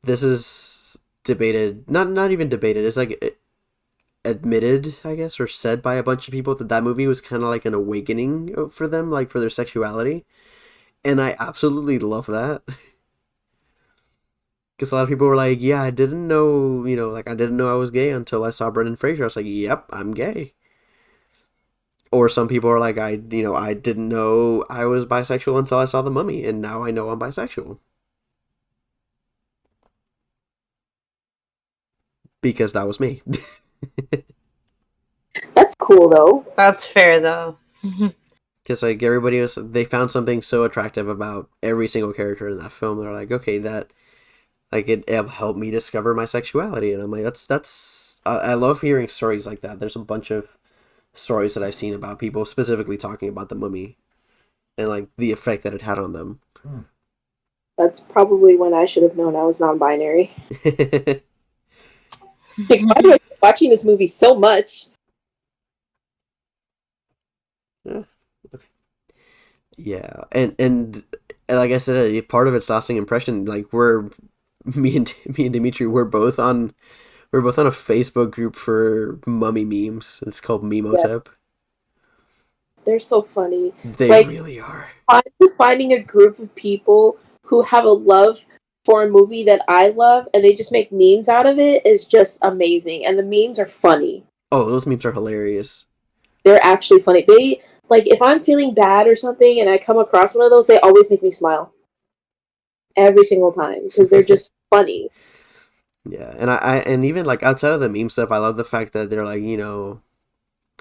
this is debated, not even debated. It's like admitted, I guess, or said by a bunch of people that movie was kind of like an awakening for them, like for their sexuality, and I absolutely love that. Because a lot of people were like, yeah, I didn't know, like I didn't know I was gay until I saw Brendan Fraser. I was like, yep, I'm gay. Or some people are like, I didn't know I was bisexual until I saw The Mummy, and now I know I'm bisexual. Because that was me. That's cool, though. That's fair, though. Because like everybody else, they found something so attractive about every single character in that film. They're like, okay, that like it helped me discover my sexuality, and I'm like, that's I love hearing stories like that. There's a bunch of stories that I've seen about people specifically talking about The Mummy and like the effect that it had on them. That's probably when I should have known I was non-binary. Like, why do I keep watching this movie so much? Yeah. Okay. Yeah, and like I said, part of its lasting impression, like me and Dimitri, we're both on a Facebook group for mummy memes. It's called Yeah, Memotep. they're so funny. They Like really are. finding a group of people who have a love for a movie that I love and they just make memes out of it is just amazing. And the memes are funny. Oh, those memes are hilarious. They're actually funny. They like if I'm feeling bad or something and I come across one of those, they always make me smile every single time because they're just funny. Yeah, and even like outside of the meme stuff, I love the fact that they're like,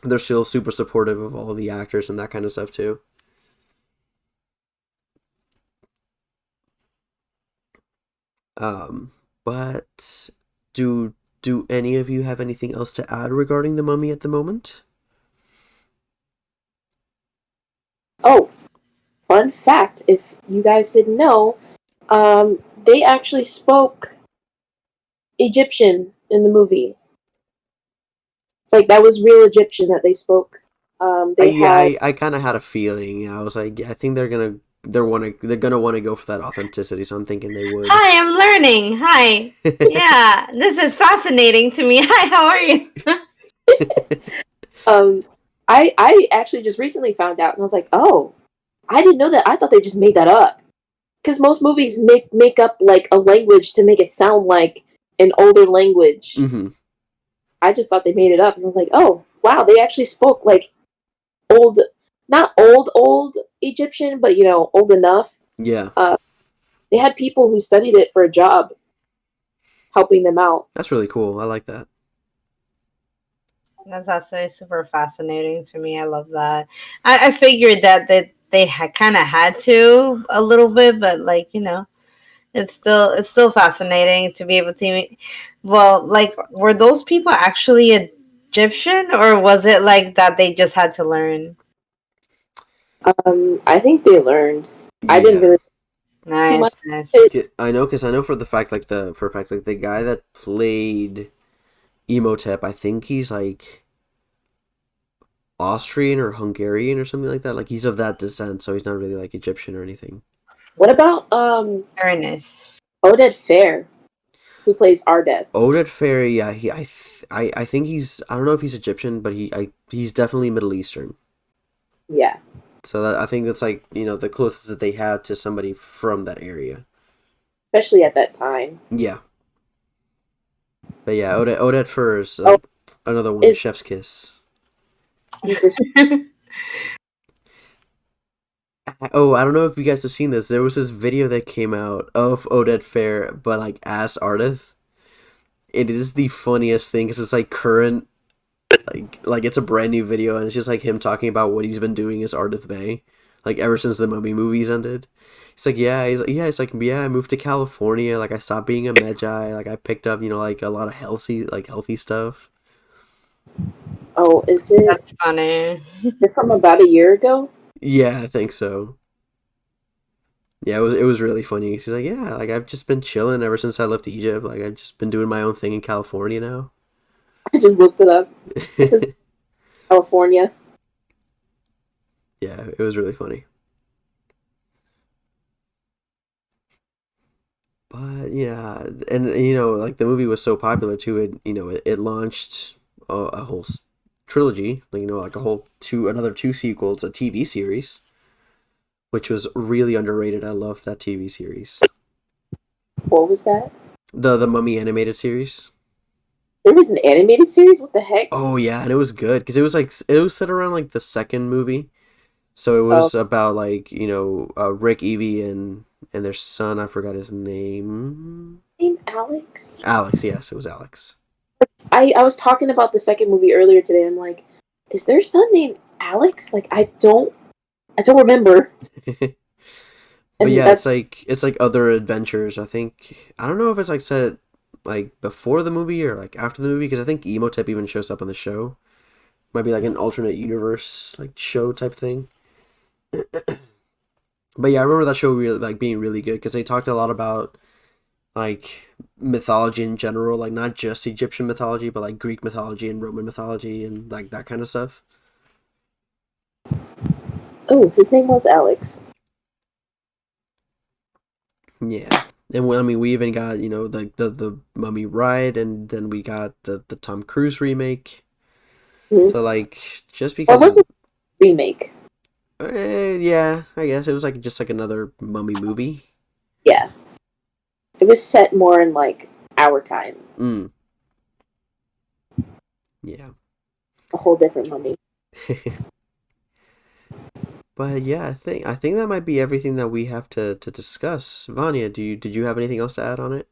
they're still super supportive of all of the actors and that kind of stuff too. Um, but do any of you have anything else to add regarding the Mummy at the moment? Oh, fun fact, if you guys didn't know, they actually spoke Egyptian in the movie. Like that was real Egyptian that they spoke. They Yeah, had I kind of had a feeling. I was like, I think they're gonna want to go for that authenticity. So I'm thinking they would. Hi, I'm learning. Hi. Yeah, this is fascinating to me. Hi, how are you? um I actually just recently found out and I was like, "Oh, I didn't know that. I thought they just made that up." Cuz most movies make up like a language to make it sound like an older language. Hmm. I just thought they made it up and I was like, "Oh, wow, they actually spoke like old not old Egyptian, but old enough." Yeah, Uh they had people who studied it for a job helping them out. that's really cool. I like that. That's actually super fascinating to me. I love that. I figured that they kind of had to a little bit, but like it's still fascinating to be able to. Well, like were those people actually Egyptian, or was it like that they just had to learn? I think they learned. I didn't Yeah. really too much. Nice, nice. It, I know, because I know for a fact, like the guy that played Emotep, I think he's like Austrian or Hungarian or something like that. Like he's of that descent, so he's not really like Egyptian or anything. what about Very nice. Oded Fair, who plays Ardeth? Oded Ferry, yeah, I think I don't know if he's Egyptian, but he's definitely Middle Eastern. Yeah, So I think that's like the closest that they had to somebody from that area. especially at that time. Yeah, but yeah, Oded Fur is Oh, another one. is Chef's kiss. he's this? Oh, I don't know if you guys have seen this. There was this video that came out of Oded Fair, but like as Ardeth. It is the funniest thing because it's like current, like it's a brand new video and it's just like him talking about what he's been doing as Ardeth Bay, like ever since the Mummy movies ended. He's like, yeah, yeah, I moved to California, like I stopped being a Magi, like I picked up, like a lot of healthy stuff. Oh, is it That's funny. from about a year ago? Yeah, I think so. Yeah, it was really funny. He's like, yeah, like I've just been chilling ever since I left Egypt. Like I've just been doing my own thing in California now. I just looked it up. This is California. Yeah, it was really funny. But yeah, and like the movie was so popular too. It launched a whole trilogy, like like another two sequels, a TV series, which was really underrated. I loved that TV series, What was that? the Mummy animated series. There was an animated series. What the heck? Oh yeah, and it was good because it was set around like the second movie, so it Oh, was about like Rick, Evie, and their son. I forgot his name. name Alex. Alex. Yes, it was Alex. I was talking about the second movie earlier today. I'm like, is their son named Alex? Like I don't remember. But And yeah, it's that's like other adventures. I don't know if it's like set like before the movie or like after the movie because I think Emotep even shows up on the show. Might be like an alternate universe like show type thing. But yeah, I remember that show really like being really good because they talked a lot about like mythology in general, like not just Egyptian mythology, but like Greek mythology and Roman mythology and like that kind of stuff. oh, his name was Alex. Yeah. And I mean, we even got, the Mummy Ride, and then we got the Tom Cruise remake. Mhm. So, like, just Or because was it a remake? yeah, I guess it was like just like another Mummy movie. Yeah. It was set more in like our time. Mm. Yeah. A whole different mummy. But yeah, I think that might be everything that we have to discuss. Vanya, did you have anything else to add on it?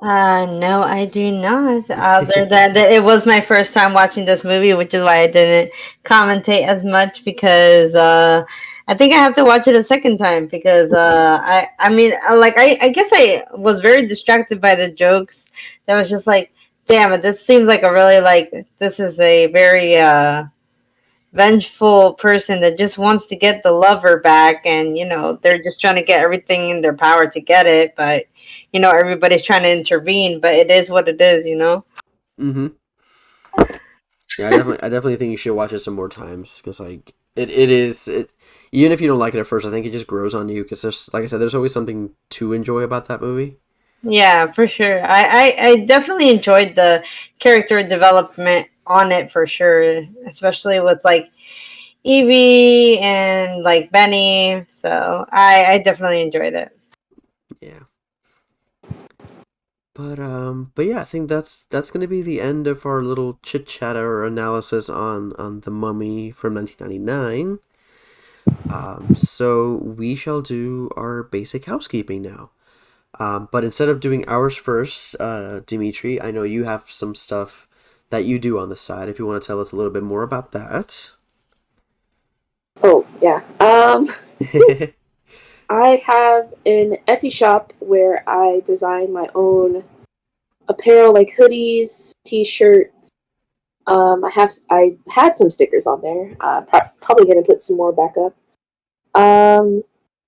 No, I do not. Other than that, it was my first time watching this movie, which is why I didn't commentate as much because I think I have to watch it a second time because I mean, like I guess I was very distracted by the jokes. That was just like, damn it, this seems like a really like this is a very vengeful person that just wants to get the lover back, and they're just trying to get everything in their power to get it, but everybody's trying to intervene, but it is what it is. Mm-hmm. Yeah, I definitely think you should watch it some more times because like it is it even if you don't like it at first, I think it just grows on you because there's like I said, there's always something to enjoy about that movie. Yeah, for sure. I definitely enjoyed the character development on it for sure, especially with like Evie and like Benny, so I definitely enjoyed it. Yeah. But yeah, I think that's gonna be the end of our little chit chatter or analysis on the Mummy from 1999. So we shall do our basic housekeeping now. But instead of doing ours first, Dimitri, I know you have some stuff that you do on the side. If you want to tell us a little bit more about that. Oh, yeah. I have an Etsy shop where I design my own apparel like hoodies, t-shirts. I had some stickers on there. Probably gonna put some more back up. Um,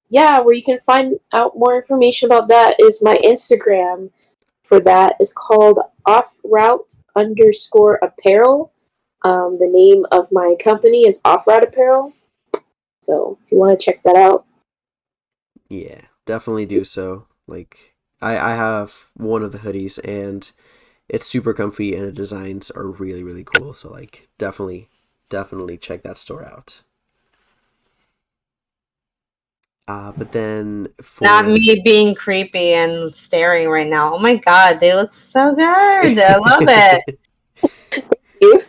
yeah, where you can find out more information about that is my Instagram. For that is called offroute_apparel. The name of my company is Offroute Apparel. So if you want to check that out, Yeah, definitely do so. Like I have one of the hoodies and it's super comfy and the designs are really really cool. So like definitely check that store out. But then Not for me being creepy and staring right now. Oh my god, they look so good. I love it. you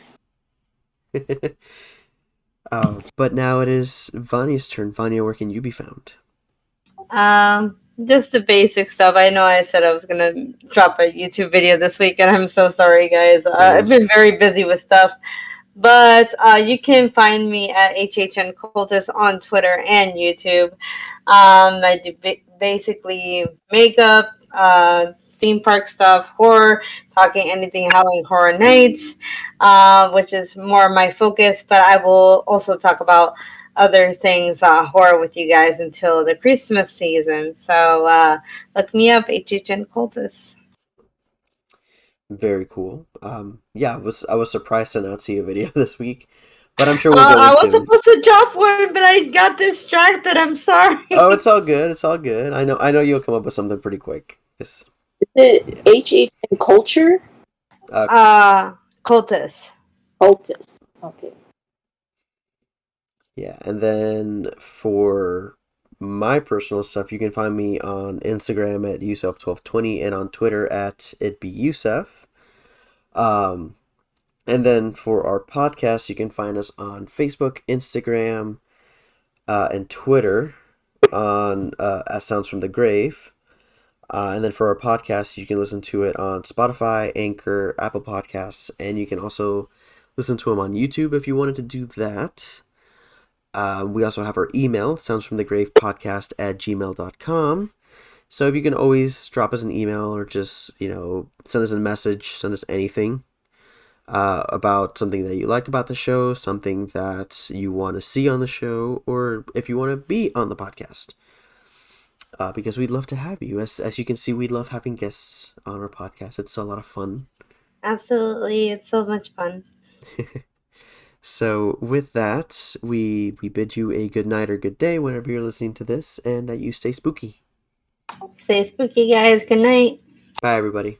but now it is Vanya's turn. Vanya, where can you be found? Just the basic stuff. I know I said I was gonna drop a YouTube video this week, and I'm so sorry, guys. I've Mm. been very busy with stuff, but you can find me at HHN Cultist on Twitter and YouTube. I do basically makeup, theme park stuff, horror, talking anything Halloween Horror Nights, which is more my focus. But I will also talk about other things horror with you guys until the Christmas season. So look me up, HHN Cultist. Very cool. Yeah, I was surprised to not see a video this week, but I'm sure we'll get one I was soon. supposed to drop one, but I got distracted. I'm sorry. Oh, it's all good. It's all good. I know you'll come up with something pretty quick. This, is it yeah. HH and Culture? Uh, Cultist. Cultist. Okay. yeah, and then for my personal stuff, you can find me on Instagram at Yusef1220 and on Twitter at itbeyusef. Um, and then for our podcast, you can find us on Facebook, Instagram, and Twitter on As Sounds from the Grave. And then for our podcast, you can listen to it on Spotify, Anchor, Apple Podcasts, and you can also listen to them on YouTube if you wanted to do that. We also have our email, soundsfromthegravepodcast@gmail.com. So if you can always drop us an email or just, send us a message, send us anything about something that you like about the show, something that you want to see on the show, or if you want to be on the podcast. Because we'd love to have you. As you can see, we love having guests on our podcast. It's a lot of fun. Absolutely. It's so much fun. So with that, we bid you a good night or good day whenever you're listening to this, and that you stay spooky. Stay spooky, guys. Good night. Bye, everybody.